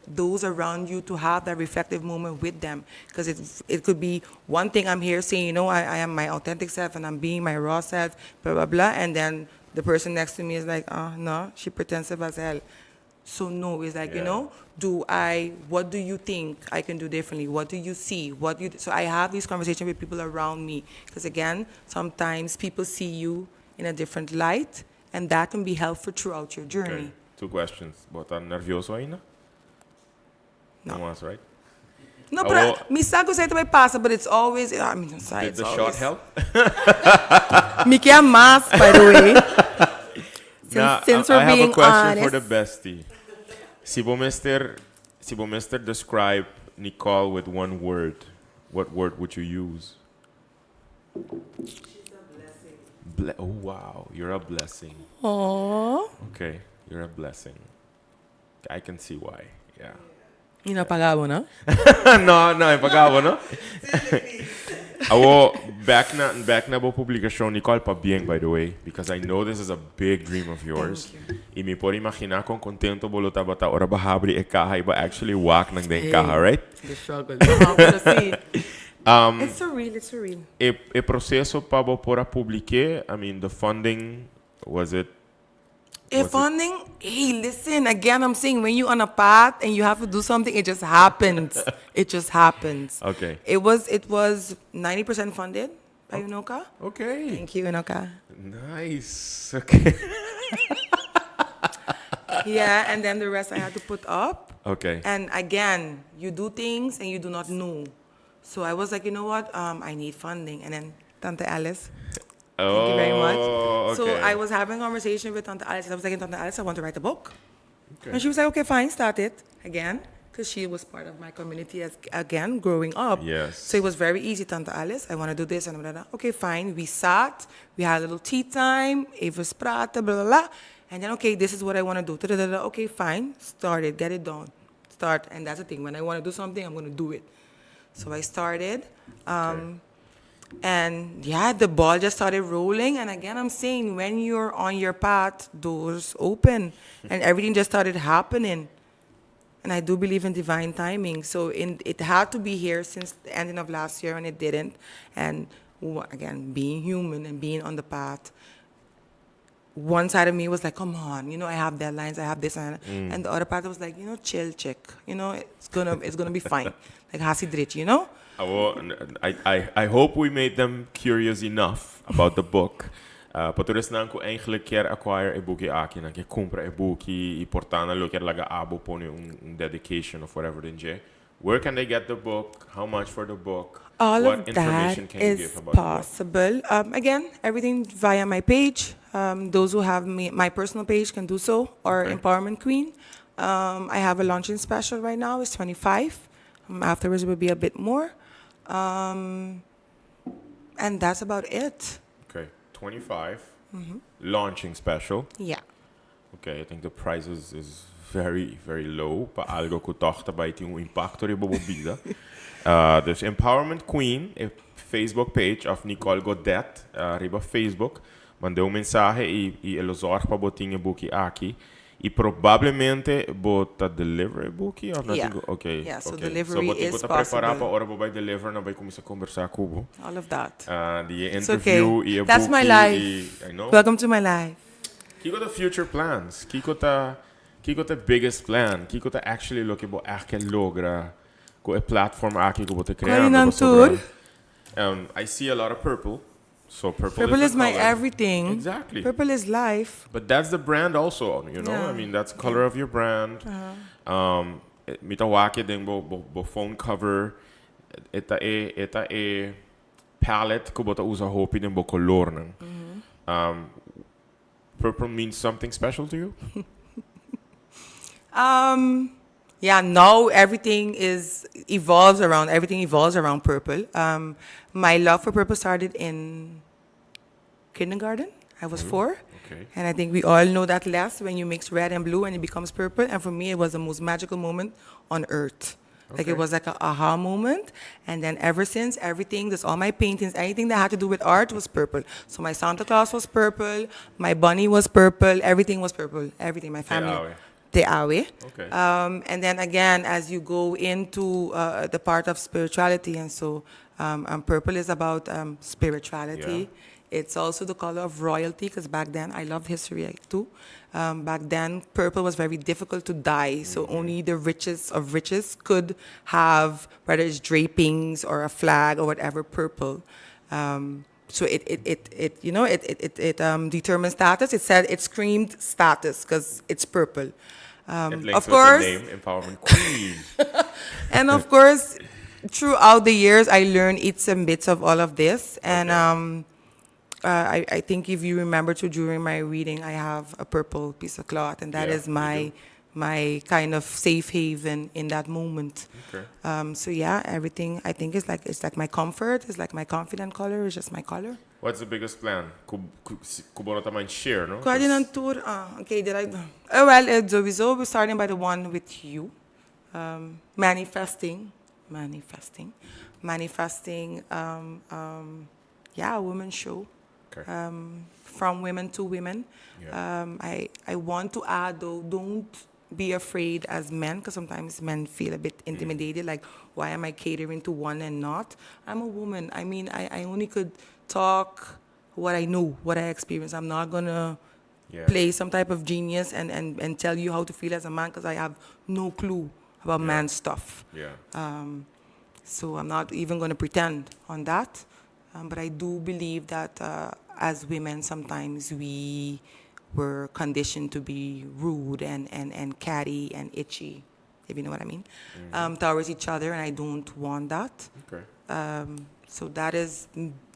B: those around you, to have that reflective moment with them. Because it could be one thing, I'm here saying, I am my authentic self and I'm being my raw self, blah, blah, blah. And then the person next to me is like, no, she pretensive as hell. So no, it's like, what do you think I can do differently? What do you see? So I have these conversations with people around me. Because again, sometimes people see you in a different light, and that can be helpful throughout your journey.
A: Okay. 2 questions. ¿Bota nervioso ainda?
B: No.
A: No was, right?
B: No, but me saco say to passa, but it's always,
A: Did the shot help?
B: Me que mask, by the way. Since we're being honest.
A: I have a question for the bestie. Si vou mister describe Nicole with one word, what word would you use?
B: She's a blessing.
A: Oh, wow. You're a blessing.
B: Aww.
A: Okay. You're a blessing. I can see why. Yeah.
B: You know pagabo, no?
A: No, é pagabo, no? Awo, back na bo publicação Nicole pa bien, by the way, because I know this is a big dream of yours. E me pode imaginar com contento bolo tá bota ora bahabri e kaha iba actually walk nang den kaha, right?
B: The struggle. It's surreal.
A: E processo pa bo pora publique, I mean, the funding, was it?
B: Funding, hey, listen, again, I'm saying, when you're on a path and you have to do something, it just happens. It just happens.
A: Okay.
B: It was 90% funded by Unoka.
A: Okay.
B: Thank you, Unoka.
A: Nice. Okay.
B: Yeah, and then the rest I had to put up.
A: Okay.
B: And again, you do things and you do not know. So I was like, you know what? I need funding. And then Tante Alice. Thank you very much.
A: Okay.
B: So I was having a conversation with Tante Alice. I was like, Tante Alice, I want to write a book.
A: Okay.
B: And she was like, okay, fine, start it again. Because she was part of my community again, growing up.
A: Yes.
B: So it was very easy, Tante Alice. I want to do this and blah, blah, blah. Okay, fine. We sat. We had a little tea time. Even spraten, blah, blah, blah. And then, okay, this is what I want to do. Da, da, da, da. Okay, fine. Start it. Get it done. Start. And that's the thing. When I want to do something, I'm going to do it. So I started.
A: Okay.
B: And yeah, the ball just started rolling. And again, I'm saying, when you're on your path, doors open. And everything just started happening. And I do believe in divine timing. So it had to be here since the ending of last year, and it didn't. And again, being human and being on the path, one side of me was like, come on, I have deadlines, I have this, and the other part was like, chill, chick. It's gonna be fine. Like Hasidrich,
A: I hope we made them curious enough about the book. Patures na ko eigenlijk quer acquire e boekje aqui, na que compra e boekje e portana lo quer laga abo pone dedication of whatever then. Where can they get the book? How much for the book?
B: All
A: what
B: of
A: information
B: that
A: can you
B: is
A: give about
B: possible. Again, everything via my page. Those who have my personal page can do so, or
A: Okay.
B: Empowerment Queen. I have a launching special right now. It's 25. Afterwards, it will be a bit more. And that's about it.
A: Okay, 25. Launching special.
B: Yeah.
A: Okay, I think the price is very, very low. Pa algo que tochta by tem impacto riba bobida. There's Empowerment Queen, a Facebook page of Nicole Godett, riba Facebook. Mandei mensagem e ele zorg para botinha book aqui. E provavelmente bota delivery book of
B: Yeah.
A: Okay.
B: Yeah, so
A: okay.
B: delivery
A: so,
B: is
A: bota preparar para
B: possible.
A: hora vai deliver na vai começar a conversar com
B: All of that.
A: the
B: It's
A: interview
B: okay.
A: e a
B: That's
A: book
B: my life.
A: I know.
B: Welcome to my life.
A: Kiko the future plans. Kiko the biggest plan. Kiko the actually look about que logra com a platform aqui que bote criando.
B: Tour.
A: I see a lot of purple. So purple
B: is
A: the
B: my
A: color.
B: everything.
A: Exactly.
B: Purple is life.
A: But that's the brand also,
B: Yeah.
A: I mean, that's the color of your brand. Mita wake den bo phone cover. Eta e palette ko bota usa hopi den bo color nang. Purple means something special to you?
B: Yeah, now everything evolves around purple. My love for purple started in kindergarten. I was 4.
A: Okay.
B: And I think we all know that less when you mix red and blue and it becomes purple. And for me, it was the most magical moment on earth. Like it
A: Okay.
B: was like a aha moment. And then ever since, everything, just all my paintings, anything that had to do with art was purple. So my Santa Claus was purple, my bunny was purple, everything was purple. Everything, my family.
A: awe.
B: Te awe.
A: Okay.
B: And then again, as you go into the part of spirituality, and so purple is about spirituality.
A: Yeah.
B: It's also the color of royalty, because back then, I love history too. Back then, purple was very difficult to dye, so only the richest of riches could have, whether it's drapings or a flag or whatever, purple. So it determines status. It screamed status because it's purple.
A: It links
B: Of
A: with
B: course,
A: the name Empowerment Queen.
B: and of course, throughout the years, I learned bits and bits of all of this. And
A: Okay.
B: I think if you remember too, during my reading, I have a purple piece of cloth, and that
A: Yeah,
B: is
A: you
B: my kind of safe haven in that moment.
A: Okay.
B: So yeah, everything I think is like it's like my comfort, it's like my confident color, it's just my color.
A: What's the biggest plan? Kubo na taman share, no?
B: Kaya ng tour, okay, did I? Well, sowieso, we're starting by the one with you. Manifesting, yeah, a women's show.
A: Okay.
B: From women to women.
A: Yeah.
B: I want to add though, don't be afraid as men, because sometimes men feel a bit intimidated, like, why am I catering to one and not? I'm a woman. I mean, I only could talk what I know, what I experience. I'm not going to
A: Yeah.
B: play some type of genius and tell you how to feel as a man, because I have no clue about
A: Yeah.
B: man stuff.
A: Yeah.
B: So I'm not even going to pretend on that. But I do believe that as women, sometimes we were conditioned to be rude and catty and itchy, if you know what I mean, towards each other, and I don't want that.
A: Okay.
B: So that is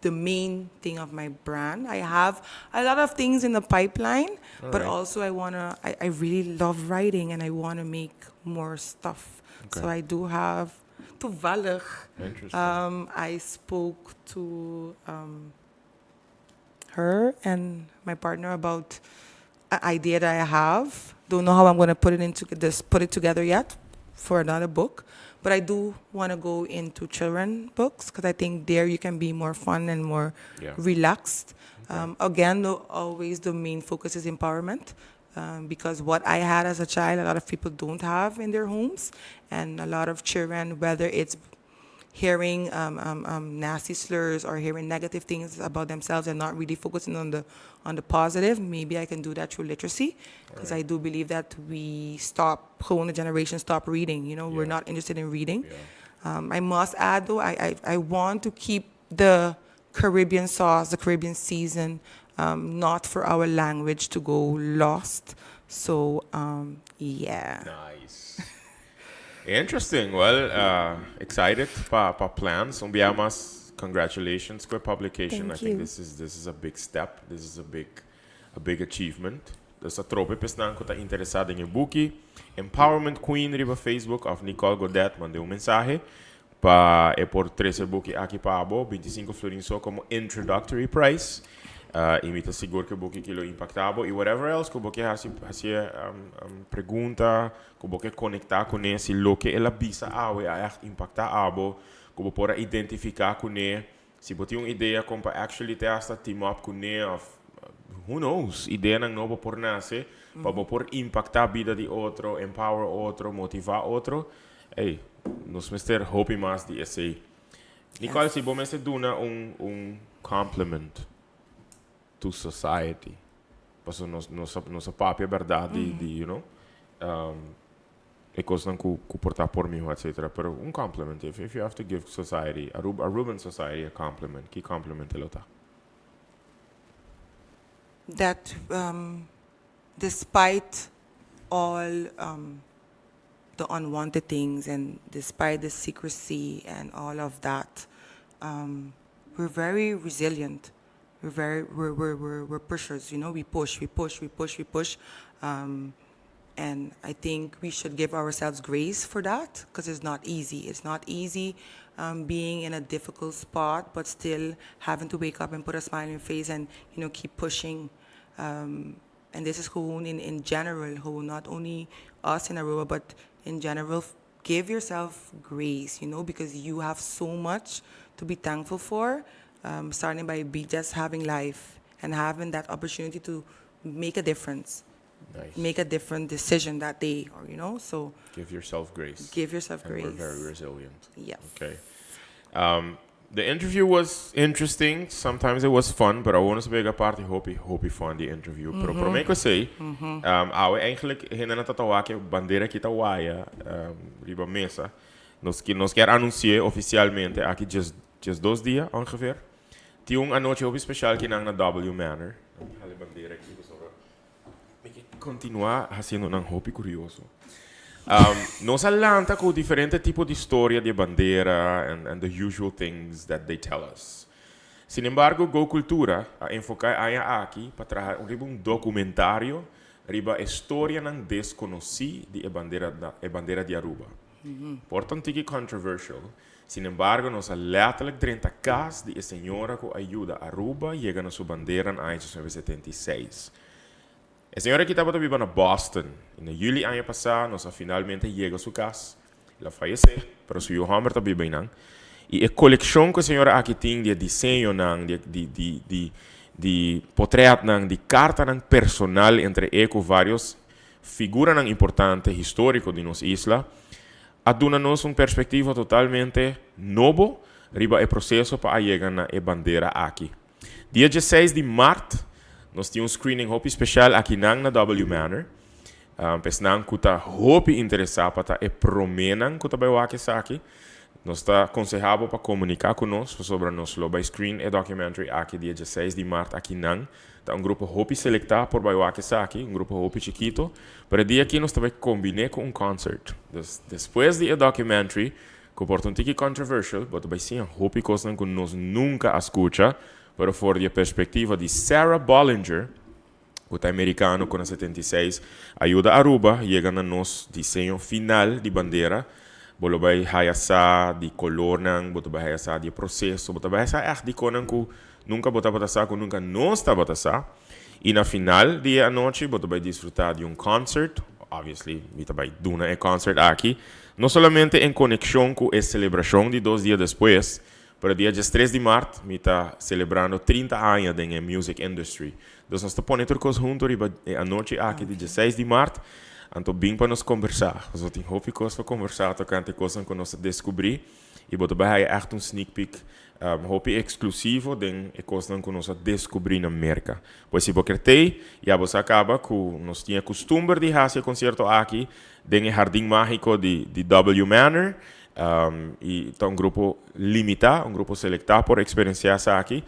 B: the main thing of my brand. I have a lot of things in the pipeline, but
A: right.
B: also I really love writing, and I want to make more stuff.
A: Okay.
B: So I do have, toevallig,
A: Interesting.
B: I spoke to her and my partner about an idea that I have. Don't know how I'm going to put it together yet for another book. But I do want to go into children books, because I think there you can be more fun and more
A: Yeah.
B: relaxed.
A: Okay.
B: Again, though, always the main focus is empowerment. Because what I had as a child, a lot of people don't have in their homes. And a lot of children, whether it's hearing nasty slurs or hearing negative things about themselves and not really focusing on the positive, maybe I can do that through literacy. Because I do believe that the generation stop reading. We're
A: Yeah.
B: not interested in reading.
A: Yeah.
B: I must add, though, I want to keep the Caribbean sauce, the Caribbean season, not for our language to go lost. So, yeah.
A: Nice. Interesting. Well, excited pa plans. On Biamas, congratulations for publication.
B: Thank
A: I think
B: you.
A: this is a big step. This is a big achievement. Dus a trope pesnan ko ta interesado em book. Empowerment Queen riba Facebook of Nicole Godett mandou um mensaje pa por 13 book aqui pa abo 25 florin só como introductory price. Imita seguro que o book kilo impactado e whatever else que o book hasi pergunta que o book conectar com esse lo que ela bisa awe a echt impactar abo que o pora identificar com ne se botar uma ideia como para actually ter esta team up com ne of who knows ideia não novo por nasce para por impactar a vida de outro empower outro motivar outro hey nos mister hope mais de esse Nicole se bom mestre duna compliment to society. Paso nossa própria verdade de, you know, e coisas não portar por mim, etc. Pero compliment, if you have to give society, a Ruben society a compliment, que compliment ele tá?
B: That despite all the unwanted things and despite the secrecy and all of that, we're very resilient. We're pushers, we push. And I think we should give ourselves grace for that because it's not easy. It's not easy being in a difficult spot, but still having to wake up and put a smile on your face and, keep pushing. And this is who in general, who not only us in Aruba, but in general, give yourself grace, because you have so much to be thankful for, starting by just having life and having that opportunity to make a difference.
A: Nice.
B: Make a different decision that day, or so
A: Give yourself grace.
B: give yourself
A: And
B: grace.
A: we're very resilient.
B: Yes.
A: Okay. The interview was interesting. Sometimes it was fun, but I want to big apart. Hope fun the interview. Pero por mim que sei, eigenlijk hinan tatawa que bandeira kita waya riba mesa. Nos quer anunciar oficialmente aqui just 2 dias ongeveer. Tinha anoche hobby especial que na W Manor. Hale bandeira aqui continuar fazendo um hobby curioso. Nos alanta com diferentes tipos de história de bandeira and the usual things that they tell us. Sin embargo, Go Cultura a enfocar aqui para trazer um documentário riba história não desconhecida de bandeira de Aruba. Portanto, que controversial. Sin embargo, nos letterlijk 30 casos de senhora que ajuda Aruba chega na sua bandeira em 1976. A senhora que estava vivendo em Boston, em julho do ano passado, nós finalmente chegamos a sua casa. Ela faleceu, mas seu hammer está bem. E a coleção que a senhora aqui tem de desenho, de portreto, de carta personal entre eco vários figuras importantes históricas de nossa isla, aduna-nos uma perspectiva totalmente novo riba o processo para chegar na bandeira aqui. Dia 16 de março, nós tínhamos screening hopi especial aqui na W Manor. Pesnang kuta hopi interessado para promenan kuta vai aqui aqui. Nós está aconselhado para comunicar conosco sobre nosso lobby screen e documentary aqui dia 16 de março aqui nang. Tá grupo hopi selectado por vai aqui, grupo hopi chiquito. Para dia aqui nós também combinar com concert. Depois de documentary, que oportunidade controversial, mas vai ser hopi coisa que nós nunca escuta. Pero for a perspectiva de Sarah Bollinger, que é americano com a 76, ajuda a Aruba, chega no nosso desenho final de bandeira, bolo vai hayasa de color nang, boto vai hayasa de processo, boto vai hayasa de conan que nunca bota batasa, que nunca não está batasa. E na final de noite, boto vai desfrutar de concert, obviously, bita vai duna concert aqui, não somente em conexão com a celebração de 2 dias depois. Para o dia 3 de março, me está celebrando 30 anos na music industry. Então, nós estamos ponendo coisas juntos a noite aqui, dia 16 de março. Então, bem para nós conversar. Nós temos muitas coisas para conversar, tocando coisas que nós descobrimos. E vou também ter sneak peek, exclusivo de coisas que nós descobrimos na América. Pois, se você quer, já você acaba com nós tínhamos costume de fazer concerto aqui, no Jardim Mágico de W Manor. E está grupo limitado, grupo selectado por experienciar aqui,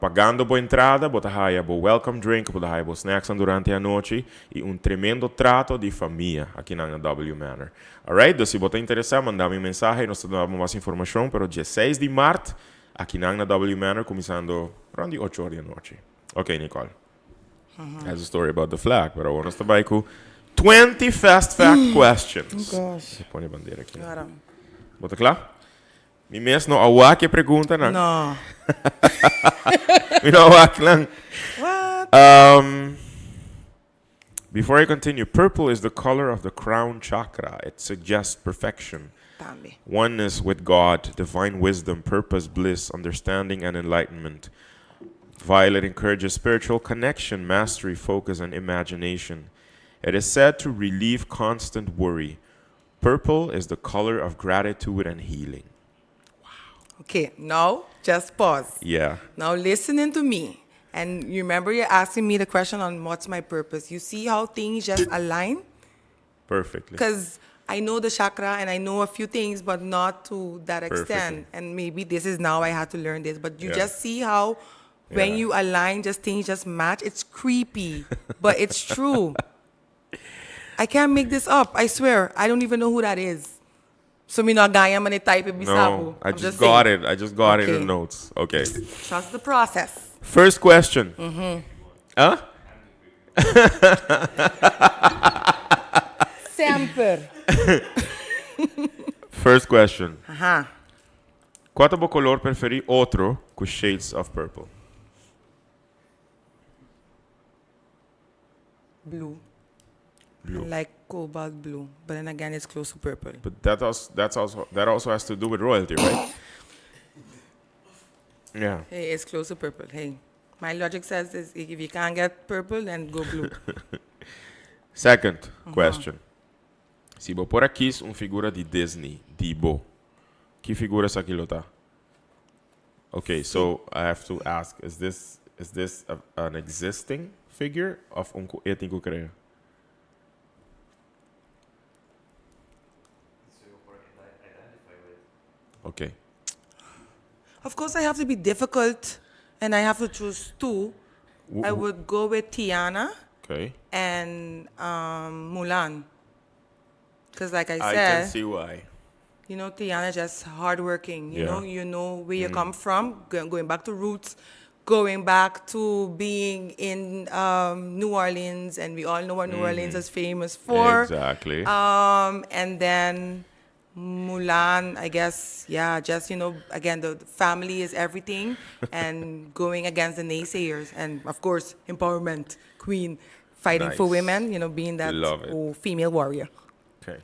A: pagando boa entrada, botar aí boa welcome drink, botar aí boa snacks durante a noite e tremendo trato de família aqui na W Manor. Alright, então se você interessar, mandar-me mensagem, nós damos mais informação para o dia 6 de março aqui na W Manor, começando around 8 horas da noite. Ok, Nicole. Has a story about the flag, pero nós estamos com 20 fast fact questions.
B: Gosh.
A: Põe a bandeira aqui.
B: Caramba.
A: Bota claro? Mi mes no awa que pergunta não.
B: No.
A: Mi no awa lang.
B: What?
A: Before I continue, purple is the color of the crown chakra. It suggests perfection,
B: Tambi.
A: oneness with God, divine wisdom, purpose, bliss, understanding, and enlightenment. Violet encourages spiritual connection, mastery, focus, and imagination. It is said to relieve constant worry. Purple is the color of gratitude and healing.
B: Okay, now just pause.
A: Yeah.
B: Now listening to me. And you remember you're asking me the question on what's my purpose. You see how things just align?
A: Perfectly.
B: Because I know the chakra and I know a few things, but not to that extent.
A: Perfectly.
B: And maybe this is now I had to learn this. But you
A: Yeah.
B: just see how when
A: Yeah.
B: you align, just things just match. It's creepy, but it's true. I can't make this up. I swear. I don't even know who that is. So me not gaya man type it
A: No, I just got it. I just got it in the notes. Okay.
B: Trust the process.
A: First question. Huh?
B: Sempre.
A: First question.
B: Ajá.
A: Qual é o color preferido outro com shades of purple?
B: Blue.
A: Blue.
B: I like cobalt blue, but then again, it's close to purple.
A: But that also has to do with royalty, right? Yeah.
B: Hey, it's close to purple. Hey, my logic says this: if you can't get purple, then go blue.
A: Second question. Se vou pôr aqui figura de Disney, Dibo, que figura essa aqui tá? Okay, so I have to ask: is this an existing figure of étnico crea? Okay.
B: Of course, I have to be difficult, and I have to choose two. I would go with Tiana
A: Okay.
B: and Mulan. Because like I
A: I
B: said,
A: can see why.
B: you know, Tiana is just hardworking.
A: Yeah.
B: You know where you come from, going back to roots, going back to being in New Orleans, and we all know what New Orleans is famous for.
A: Exactly.
B: And then Mulan, I guess, yeah, just, you know, again, the family is everything, and going against the naysayers, and of course, empowerment, queen, fighting for
A: Nice.
B: women, you know, being that
A: Love it.
B: female warrior.
A: Okay.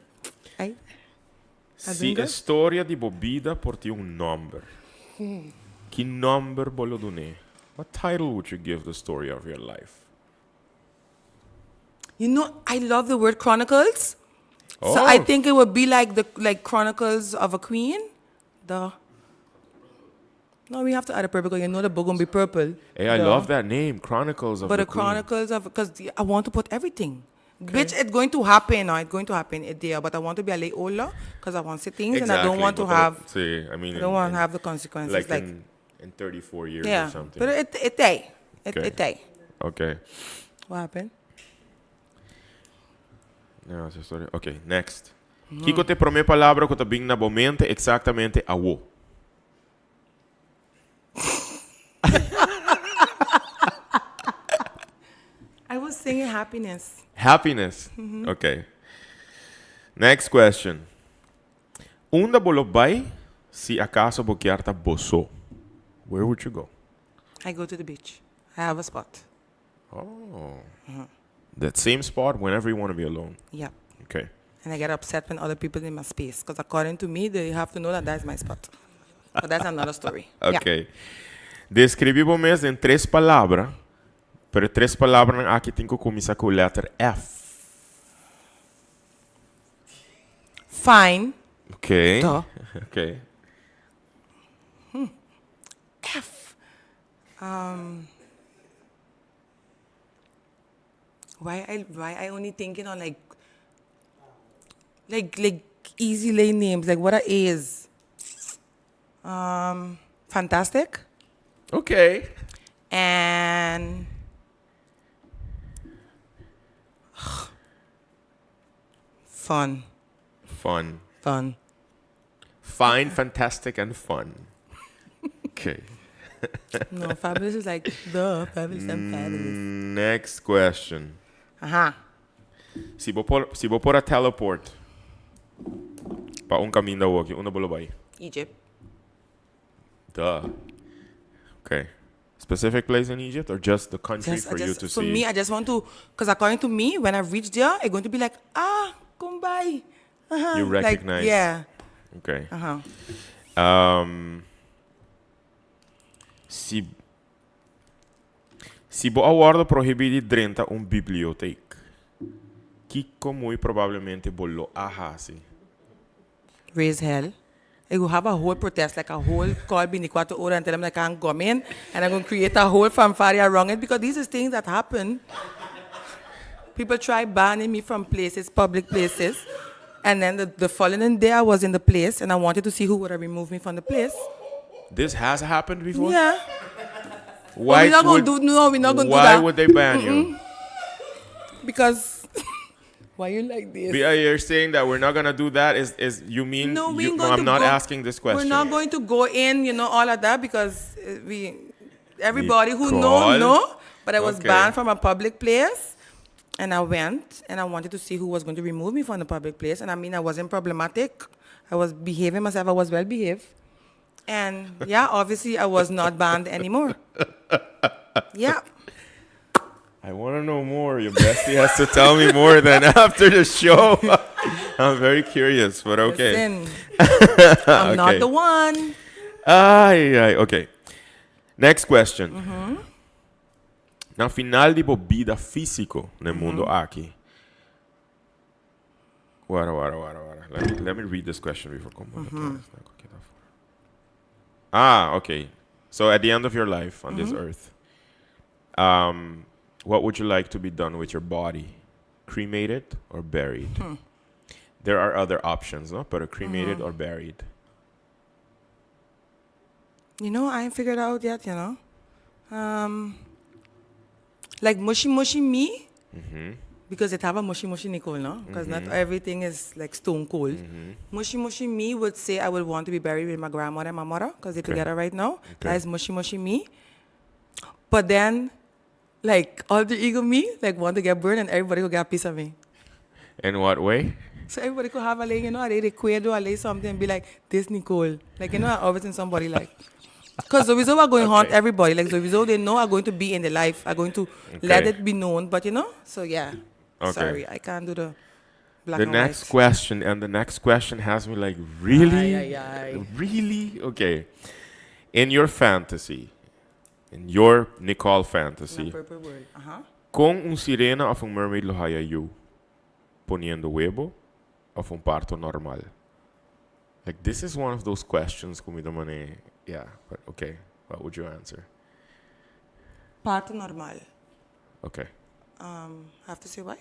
B: Right?
A: Se a história de bebida por ti number, que number bolo dune? What title would you give the story of your life?
B: You know, I love the word chronicles.
A: Oh.
B: So I think it would be like Chronicles of a Queen. No, we have to add a purple because you know the book gonna be purple.
A: Hey, I love that name, Chronicles of
B: But
A: the
B: the
A: Queen.
B: Chronicles of, because I want to put everything. Which it's going to happen, or it's going to happen there. But I want to be a late older because I want to see things, and I don't want to
A: but
B: have.
A: see, I mean,
B: I don't want to have the consequences.
A: like in 34 years
B: yeah,
A: or something.
B: but
A: Okay.
B: it.
A: Okay.
B: What happened?
A: No, essa história. Okay, next. Kiko te promê palavra que te bing na bomente exatamente a wo.
B: I was singing happiness.
A: Happiness. Okay. Next question. Unda bolo bai si acaso boquiarta boso. Where would you go?
B: I go to the beach. I have a spot.
A: Oh. That same spot whenever you want to be alone.
B: Yeah.
A: Okay.
B: And I get upset when other people in my space. Because according to me, they have to know that that's my spot. But that's another story.
A: Okay. Descrevi mês em 3 palavras. Pero 3 palavras aqui tem que começar com a letra F.
B: Fine.
A: Okay.
B: Duh.
A: Okay.
B: F. Why I only thinking on like easy lane names? Like what are A's? Fantastic.
A: Okay.
B: And fun.
A: Fun.
B: Fun.
A: Fine, fantastic, and fun. Okay.
B: No, fabulous is like the fabulous and fabulous.
A: Next question.
B: Aha.
A: Se vou pôr a teleport para caminho da walk, onde bolo vai?
B: Egypt.
A: Duh. Okay. Specific place in Egypt or just the country for you to
B: for
A: see?
B: me, I just want to, because according to me, when I reach there, it's going to be like, come by. Uh-huh.
A: You recognize.
B: Like, yeah.
A: Okay.
B: Uh-huh.
A: Se bo awardo prohibidi drenta biblioteca, Kiko muy probabilmente bollo ahasi.
B: Raise hell. I will have a whole protest, like a whole call being 4 hours and tell them I can't come in. And I'm going to create a whole fanfare around it because these are things that happen. People try banning me from places, public places. And then the following day I was in the place and I wanted to see who would have removed me from the place.
A: This has happened before?
B: Yeah.
A: Why
B: we're not going to do that.
A: Why would they ban you?
B: Because why you like this?
A: You're saying that we're not gonna do that. Is you mean?
B: No, we
A: you,
B: ain't
A: no,
B: going
A: I'm
B: to
A: not
B: go,
A: asking this question.
B: We're not going to go in, all of that because everybody who
A: Nicole?
B: know. But I was
A: Okay.
B: banned from a public place, And I went and I wanted to see who was going to remove me from the public place. And I mean, I wasn't problematic. I was behaving myself. I was well behaved. And yeah, obviously I was not banned anymore. Yeah.
A: I want to know more. Your bestie has to tell me more than after the show. I'm very curious, but okay.
B: Listen, I'm not the one.
A: Okay. Next question. Na final di bebida físico no mundo aqui. Wara. Let me read this question before okay. So at the end of your life on this earth, what would you like to be done with your body? Cremated or buried? There are other options, no? But cremated or buried?
B: You know, I ain't figured out yet, you know. Like mushy me, because it have a mushy Nicole, no? Because not everything is like stone cold. Mushy me would say I would want to be buried with my grandmother and my mother, because they're together right now. That is mushy me. But then, like, alter ego me, like, want to get burned and everybody will get a piece of me.
A: In what way?
B: So everybody could have a, like, you know, they queer or lay something and be like, this Nicole. Like, you know, I always in somebody like. Because the result are going to haunt everybody. Like, the result they know are going to be in their life, are going to let it be known. But, you know, so yeah.
A: Okay.
B: Sorry, I can't do the black
A: The
B: and
A: next
B: white.
A: question, and the next question has me like, really?
B: Ay.
A: Really? Okay. In your fantasy, in your Nicole fantasy,
B: Purple word.
A: com sirena of mermaid lo haya you, poniendo huevo of parto normal? Like, this is one of those questions, yeah, but okay. What would you answer?
B: Parto normal.
A: Okay.
B: Have to say why?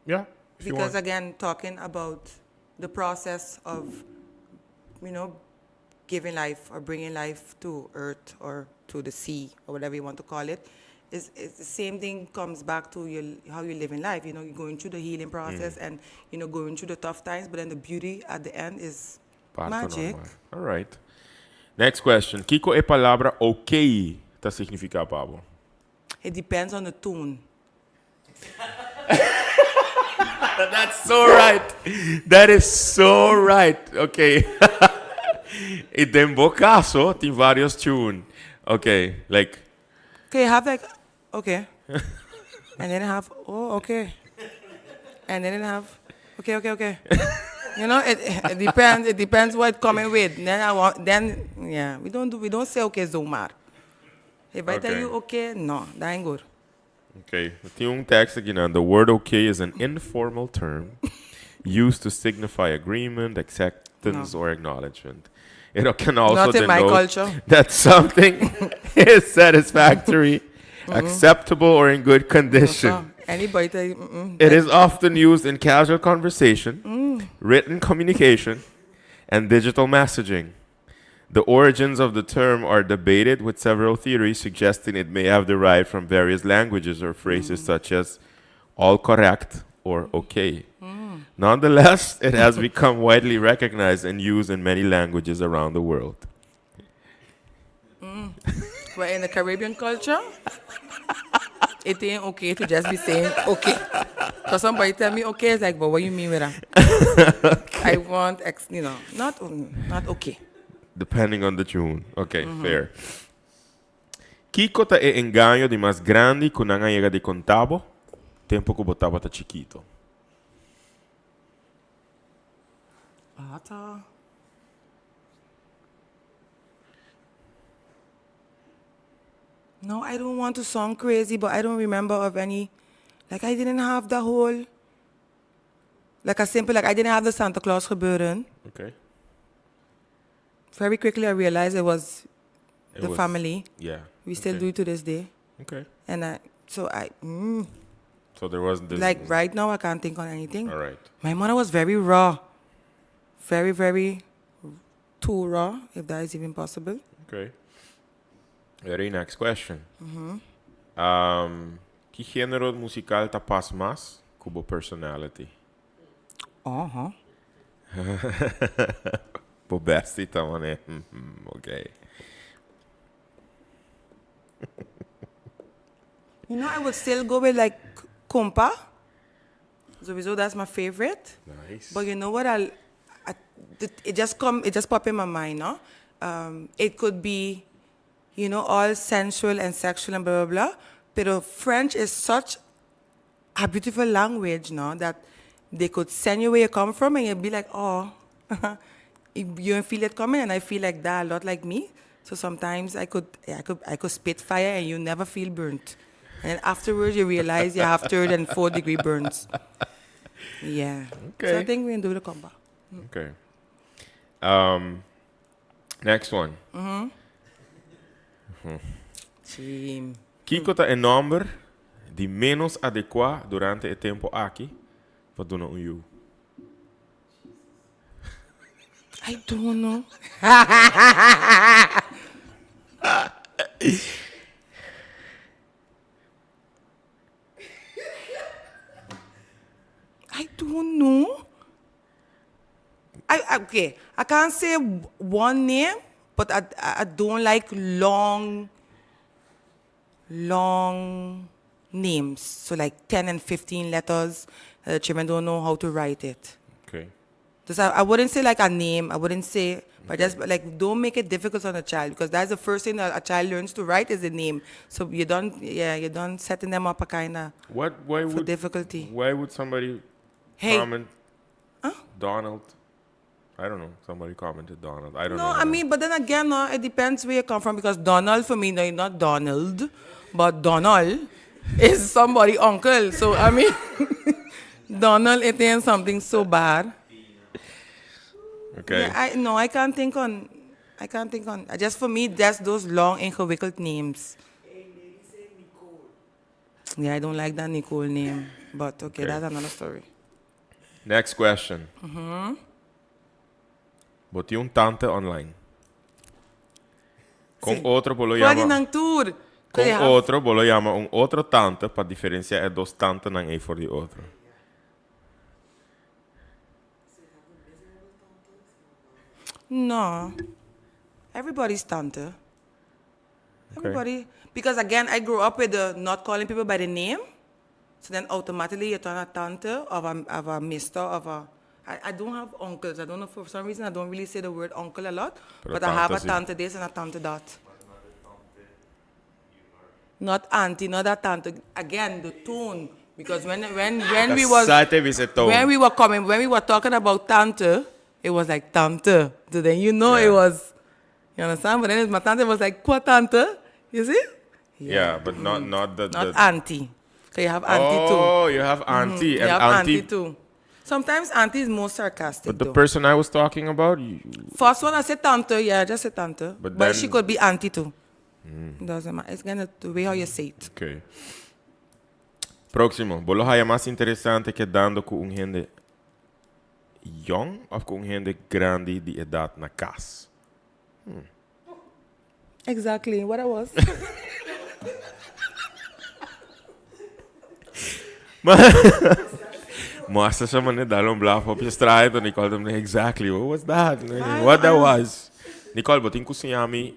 A: Yeah. if you
B: Because
A: want.
B: again, talking about the process of, you know, giving life or bringing life to earth or to the sea or whatever you want to call it, is the same thing comes back to how you live in life. You know, you're going through the healing process and, you know, going through the tough times, but then the beauty at the end is
A: Parto
B: magic.
A: normal. All right. Next question. Kiko e palavra ok ta significa, Pablo?
B: It depends on the tune.
A: That's so right. That is so right. Okay. E dembo caso tem vários tunes. Okay, like.
B: Okay, have like, okay. And then have, oh, okay. And then have, okay. You know, it depends. It depends what coming with. Then we don't say okay, Zomar. If I tell
A: Okay.
B: you okay, no, that ain't good.
A: Okay. Tem text aqui, né? The word okay is an informal term used to signify agreement, acceptance, or acknowledgement. It can also
B: Not in my
A: denote
B: culture.
A: that something is satisfactory, acceptable, or in good condition.
B: So, anybody tell you,
A: It is often used in casual conversation, written communication, and digital messaging. The origins of the term are debated, with several theories suggesting it may have derived from various languages or phrases such as all correct or okay. Nonetheless, it has become widely recognized and used in many languages around the world.
B: but in the Caribbean culture, it ain't okay to just be saying okay. So somebody tell me okay, it's like, but what you mean with that? I want, you know, not okay.
A: Depending on the tune. Okay, fair. Kiko ta e engaño de mais grande que não chega de contabo, tempo que botava ta chiquito.
B: No, I don't want to sound crazy, but I don't remember of any. Like, I didn't have the whole. Like, I didn't have the Santa Claus gebeuren.
A: Okay.
B: Very quickly, I realized it was
A: It
B: the
A: was-
B: family.
A: Yeah.
B: We still do it to this day.
A: Okay.
B: And so
A: So there wasn't this.
B: like right now, I can't think on anything.
A: All right.
B: My mother was very raw. Very, very too raw, if that is even possible.
A: Okay. Very next question. Que género musical tapas más cubo personality?
B: Uh-huh.
A: Po besti tamane. Okay.
B: You know, I would still go with like compa. Sowieso, that's my favorite.
A: Nice.
B: But you know what? It just pop in my mind, no? It could be, you know, all sensual and sexual and blah, blah, blah. But French is such a beautiful language, no? That they could send you where you come from and you'd be like, oh, you feel it coming, and I feel like that a lot like me. So sometimes I could spit fire and you never feel burnt. And then afterwards you realize you have 3rd and 4th degree burns. Yeah.
A: Okay.
B: So I think we can do the combo.
A: Okay. Next one.
B: Sim.
A: Kikota é number de menos adequado durante o tempo aqui para doen you.
B: I don't know. I don't know. Okay, I can't say one name, but I don't like long names. So like 10 and 15 letters. Children don't know how to write it.
A: Okay.
B: So I wouldn't say like a name. I wouldn't say, but just like don't make it difficult on a child, because that's the first thing that a child learns to write is a name. So you don't setting them up a kind of for difficulty.
A: Why would somebody comment Donald? I don't know. Somebody commented Donald. I don't know.
B: No, I mean, but then again, no, it depends where you come from, because Donald for me, no, not Donald, but Donald is somebody uncle. So I mean, Donald, it ain't something so bad.
A: Okay.
B: Yeah, I can't think on. Just for me, that's those long, ingewikkeld names. Yeah, I don't like that Nicole name, but okay, that's another story.
A: Next question. Botei tante online. Com outro bolo llama. Com outro bolo llama outro tante para diferenciar dos tante não é for the outro.
B: No. Everybody's tante. Everybody. Because again, I grew up with not calling people by the name. So then automatically you turn a tante of a mister, of a... I don't have uncles. I don't know, for some reason I don't really say the word uncle a lot. But I have a tante this and a tante that. Not auntie, not a tante. Again, the tone. Because when we were talking about tante, it was like tante. So then you know it was, you understand? But then my tante was like, quoi tante? You see?
A: Yeah, but not
B: auntie. So you have auntie too.
A: Oh, you have auntie.
B: You
A: And
B: have
A: auntie
B: too. Sometimes auntie is more sarcastic.
A: But the
B: though.
A: person I was talking about,
B: First one I said tante, yeah, just say tante.
A: But
B: But she could be auntie too. Doesn't matter. It's gonna the way how you say it.
A: Okay. Próximo. Bolo é mais interessante que dando com gente young ou com gente grande de idade na casa?
B: Exactly what I was.
A: Mas essa maneira de dar bluff op je straat en Nicole them exactly what was that? What that was? Nicole, but in cozinhar-me,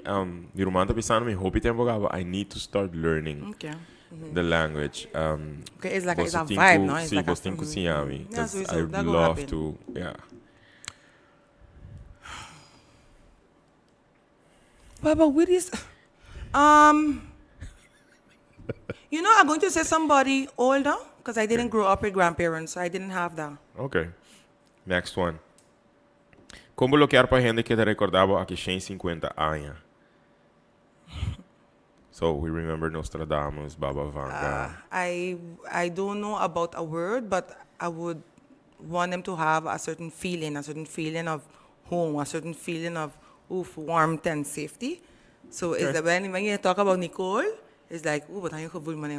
A: die romanta pensando me hobby tempo gava, I need to start learning the language.
B: Okay, it's like it's a vibe, no? It's
A: Sim,
B: like
A: gosto in cozinhar-me.
B: Yeah,
A: I would love to, yeah.
B: But what is... You know, I'm going to say somebody older, because I didn't grow up with grandparents, so I didn't have that.
A: Okay. Next one. Como bloquear para gente que te recordava aqui 150 anos? So we remember Nostradamus, Baba Vanga.
B: I don't know about a word, but I would want them to have a certain feeling of home, a certain feeling of warmth and safety. So is that when you talk about Nicole, it's like, but how you gevoel man,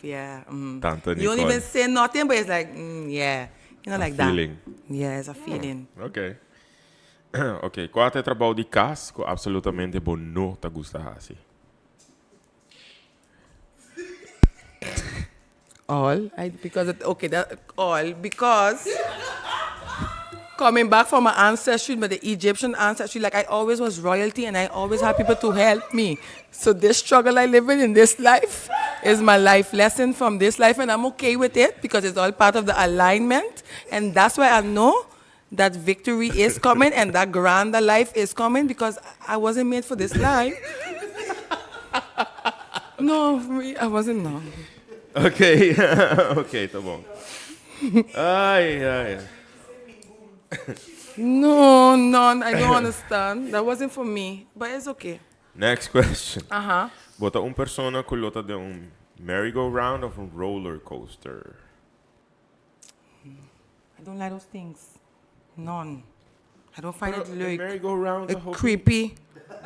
B: yeah.
A: Tante
B: You don't
A: Nicole.
B: even say nothing, but it's like, yeah. You know, like that.
A: Feeling.
B: Yeah, it's a feeling.
A: Ok. Ok. Qual é o trabalho de casa que absolutamente bom não te gusta assim?
B: Because coming back from my ancestry, but the Egyptian ancestry, like I always was royalty and I always had people to help me. So this struggle I live in this life, is my life lesson from this life, and I'm okay with it because it's all part of the alignment, and that's why I know that victory is coming and that grander life is coming because I wasn't made for this life. No, I wasn't, no.
A: Okay, okay, tá bom. Ai, ai.
B: No, none. I don't understand. That wasn't for me, but it's okay.
A: Next question.
B: Uh-huh.
A: Bota persona colota de merry-go-round of a roller coaster.
B: I don't like those things. None. I don't find it
A: The
B: like
A: merry-go-round.
B: creepy.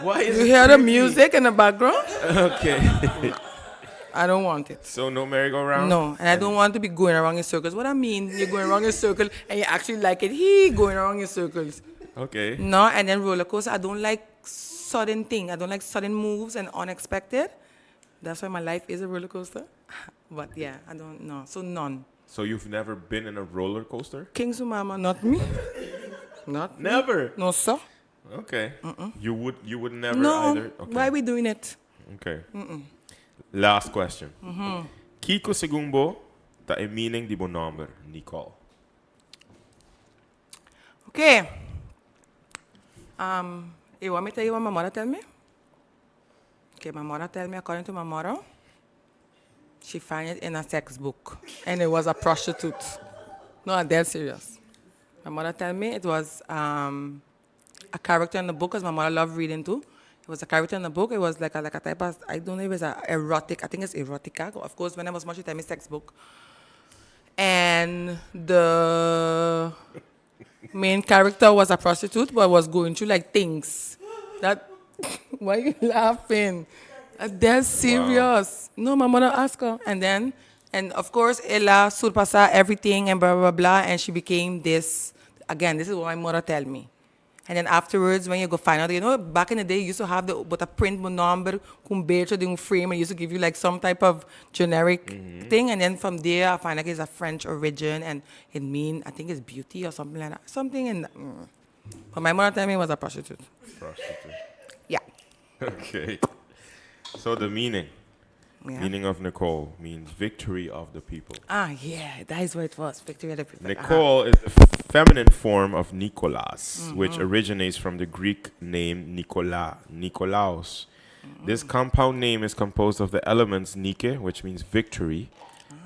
A: Why is
B: You
A: it
B: hear the
A: creepy?
B: music in the background?
A: Okay.
B: I don't want it.
A: So no merry-go-round?
B: No, and I don't want to be going around in circles. What I mean, you're going around in circles and you actually like it. Going around in circles.
A: Okay.
B: No, and then roller coaster. I don't like sudden thing. I don't like sudden moves and unexpected. That's why my life is a roller coaster. But yeah, I don't know. So none.
A: So you've never been in a roller coaster?
B: King Sumama, not me. Not me.
A: Never.
B: No, sir.
A: Okay. You would never
B: No.
A: either. Okay.
B: Why are we doing it?
A: Okay. Last question. Kiko segumbo ta e meaning di bon number, Nicole.
B: Okay. You want me to tell you what my mother tell me? Okay, my mother tell me, according to my mother, she found it in a textbook, and it was a prostitute. No, I'm dead serious. My mother tell me it was a character in the book, because my mother loved reading too. It was a character in the book. It was like a type of, I don't know if it's erotic. I think it's erotica. Of course, when I was much, she tell me textbook. And the main character was a prostitute, but was going through like things. That, why are you laughing? They're serious. No, my mother asked her. And of course, Ella surpassa everything and blah, blah, blah. And she became this, again, this is what my mother tell me. And then afterwards, when you go find out, you know, back in the day, you used to have but a print number, com becho de frame, and used to give you like some type of generic thing. And then from there, I find out it's a French origin, and it mean, I think it's beauty or something like that. Something in that. But my mother told me it was a prostitute.
A: Prostitute.
B: Yeah.
A: Okay. So the meaning.
B: Yeah.
A: Meaning of Nicole means victory of the people.
B: Yeah, that is what it was. Victory of the people.
A: Nicole is the feminine form of Nicholas, which originates from the Greek name Nikolaos. This compound name is composed of the elements Nike, which means victory,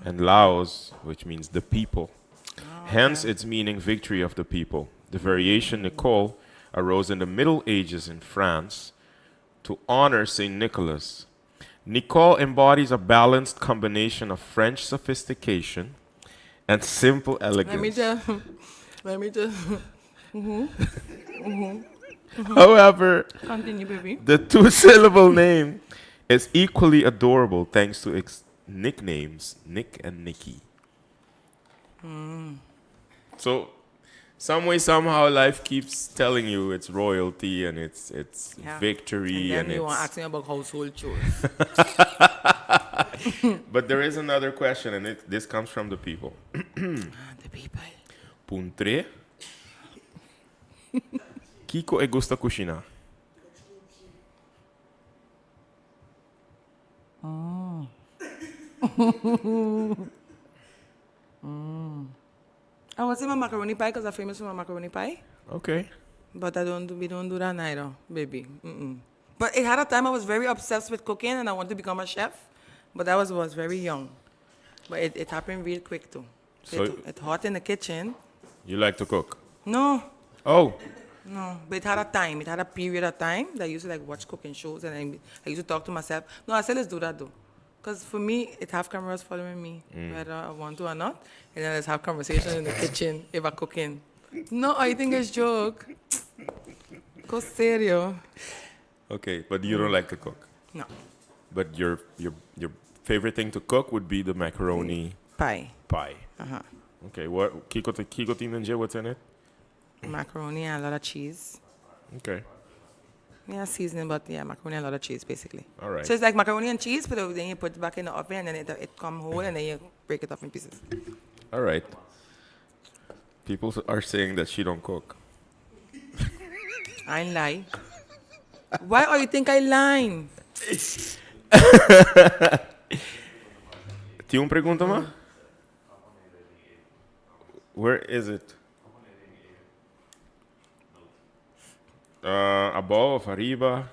A: and Laos, which means the people. Hence, its meaning victory of the people. The variation Nicole arose in the Middle Ages in France to honor Saint Nicholas. Nicole embodies a balanced combination of French sophistication and simple elegance.
B: Let me just.
A: However,
B: Continue, baby.
A: the two-syllable name is equally adorable thanks to its nicknames, Nick and Nikki. So, some way, somehow, life keeps telling you it's royalty and it's victory
B: And then you
A: it's...
B: want to ask me about household chores.
A: But there is another question, and this comes from the people.
B: The people.
A: Puntre. Kiko e gusta cucina.
B: I would say my macaroni pie because I'm famous for my macaroni pie.
A: Okay.
B: But we don't do that neither, baby. But it had a time I was very obsessed with cooking and I wanted to become a chef. But that was very young. But it happened real quick too.
A: So
B: It's hot in the kitchen.
A: you like to cook?
B: No,
A: Oh,
B: no. But it had a time. It had a period of time that I used to like watch cooking shows and I used to talk to myself. No, I said let's do that though. Because for me, it have cameras following me, whether I want to or not. And then let's have conversations in the kitchen if I'm cooking. No, I think it's joke. Go serio.
A: okay. But you don't like to cook.
B: No.
A: But your favorite thing to cook would be the macaroni
B: Pie.
A: pie.
B: Uh-huh.
A: Okay. What Kiko Timenje? What's in it?
B: Macaroni and a lot of cheese.
A: Okay.
B: Yeah, seasoning, but yeah, macaroni and a lot of cheese, basically.
A: All right.
B: So it's like macaroni and cheese, but then you put it back in the oven and then it come whole and then you break it up in pieces.
A: All right. People are saying that she don't cook.
B: I lie. Why do you think I lie?
A: Tinha uma pergunta, ma? Where is it? Above, arriba.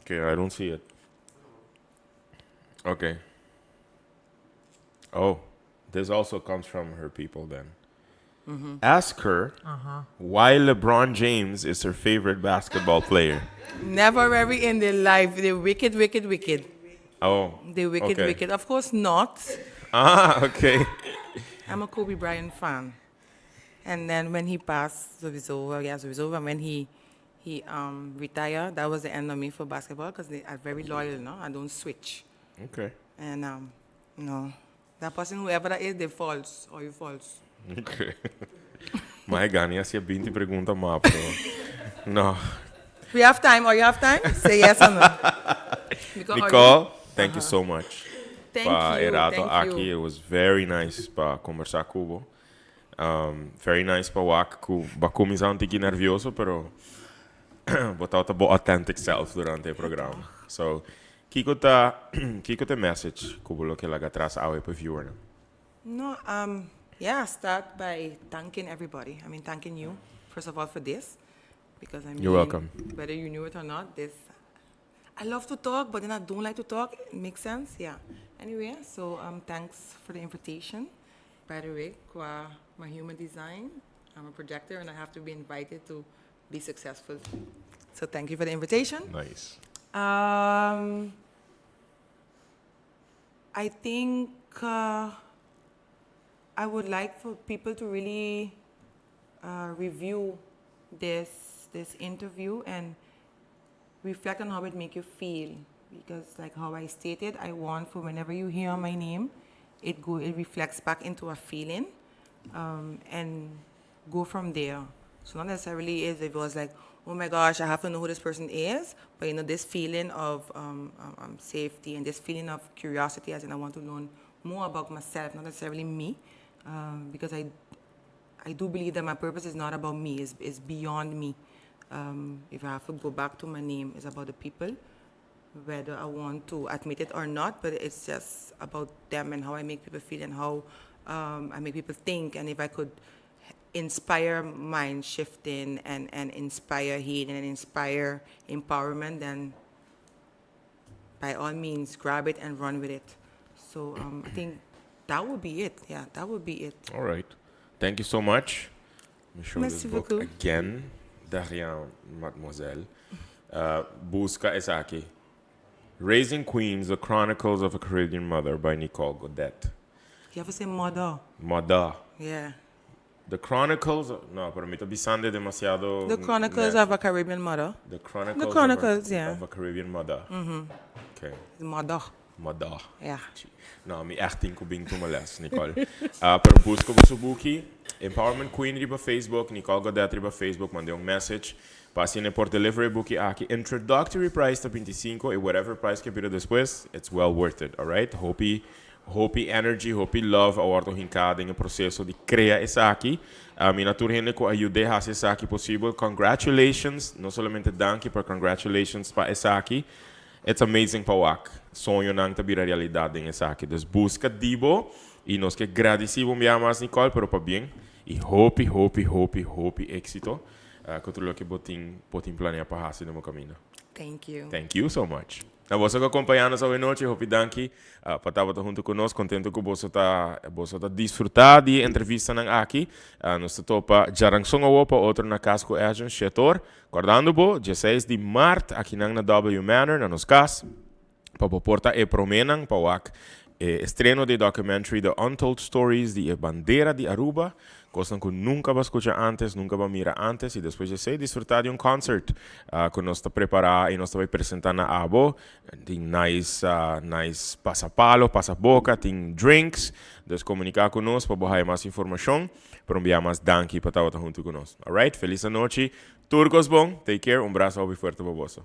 A: Okay, I don't see it. Okay. Oh, this also comes from her people then. Ask her why LeBron James is her favorite basketball player.
B: Never ever in their life. They're wicked, wicked, wicked.
A: Oh.
B: They're wicked,
A: okay.
B: wicked. Of course not.
A: Ah, okay.
B: I'm a Kobe Bryant fan. And then when he passed, so it's over. Yeah, so it's over. When he retired, that was the end of me for basketball because they are very loyal, no? I don't switch.
A: Okay.
B: And, no. That person, whoever that is, they false or you false.
A: Okay. Mas ganha se 20 perguntas má, bro. No.
B: We have time, or you have time? Say yes or no.
A: Nicole, thank you so much.
B: Thank
A: Pa
B: you.
A: Erato
B: Thank
A: aqui,
B: you.
A: it was very nice para conversar com very nice para wak ku bakumizar um tiki nervioso, pero botar o authentic self durante o programa. So, kiko te message kubo que laga atrás awe per viewer.
B: No, yeah, start by thanking everybody. I mean, thanking you, first of all, for this. Because I mean,
A: You're welcome.
B: Whether you knew it or not, I love to talk, but then I don't like to talk. It makes sense, yeah. Anyway, so thanks for the invitation. By the way, qua my human design, I'm a projector and I have to be invited to be successful. So thank you for the invitation.
A: Nice.
B: I think I would like for people to really review this interview and reflect on how it make you feel. Because like how I stated, I want for whenever you hear my name, it reflects back into a feeling and go from there. So not necessarily if it was like, oh my gosh, I have to know who this person is, but you know, this feeling of safety and this feeling of curiosity, as in I want to learn more about myself, not necessarily me, because I do believe that my purpose is not about me, it's beyond me. If I have to go back to my name, it's about the people, whether I want to admit it or not, but it's just about them and how I make people feel and how I make people think, and if I could inspire mind shifting and inspire healing and inspire empowerment, then by all means grab it and run with it. So I think that would be it. Yeah, that would be it.
A: All right. Thank you so much. Let me show
B: Merci
A: this book
B: beaucoup.
A: again. Derrière, mademoiselle. Busca essa aqui. Raising Queens, The Chronicles of a Caribbean Mother by Nicole Godett.
B: You have to say mother.
A: Mother.
B: Yeah.
A: The Chronicles... No, para mí está pisando demasiado...
B: The Chronicles of a Caribbean Mother.
A: The Chronicles,
B: The Chronicles,
A: of,
B: yeah.
A: of a Caribbean Mother.
B: Mm-hmm.
A: Okay.
B: Mother.
A: Mother.
B: Yeah.
A: Não, me echt tem kubing tumalas, Nicole. Pero busca o subuki. Empowerment Queen riba Facebook, Nicole Godett riba Facebook, mandei message. Passine por delivery bookie aqui. Introductory price tá 25 e whatever price que pira depois, it's well worth it, alright? Hope energy, hope love a orto hincada em processo de criar essa aqui. Mi naturalmente ko ayude a essa aqui possível. Congratulations, não somente danke, pero congratulations para essa aqui. It's amazing para wak. Sonho nang tabira realidade em essa aqui. Dus busca dibo e nós que agradecemos mais Nicole, pero para bem. E hope éxito. Que tudo que botin planear para hacer no meu caminho.
B: Thank you.
A: Thank you so much. Na você que acompanhando essa noite, hope danke para estar junto conosco, contento que você tá desfrutar de entrevista nang aqui. Nós topa jarang songo pa outro na casco Edjean setor. Guardando bo 16 de março aqui nang na W Manor na nos cas. Pa porta e promenang pa wak estreno de documentary The Untold Stories de Bandeira de Aruba. Coisas que nunca vai escutar antes, nunca vai mirar antes, e depois de ser desfrutar de concert que nós está preparar e nós vai apresentar na Abo. Tem nice passa-palo, passa-boca, tem drinks, dus comunicar conosco para borrar mais informação, para enviar mais danke para estar junto conosco. Alright, feliz noite, turcos bom, take care, abraço bem forte para você.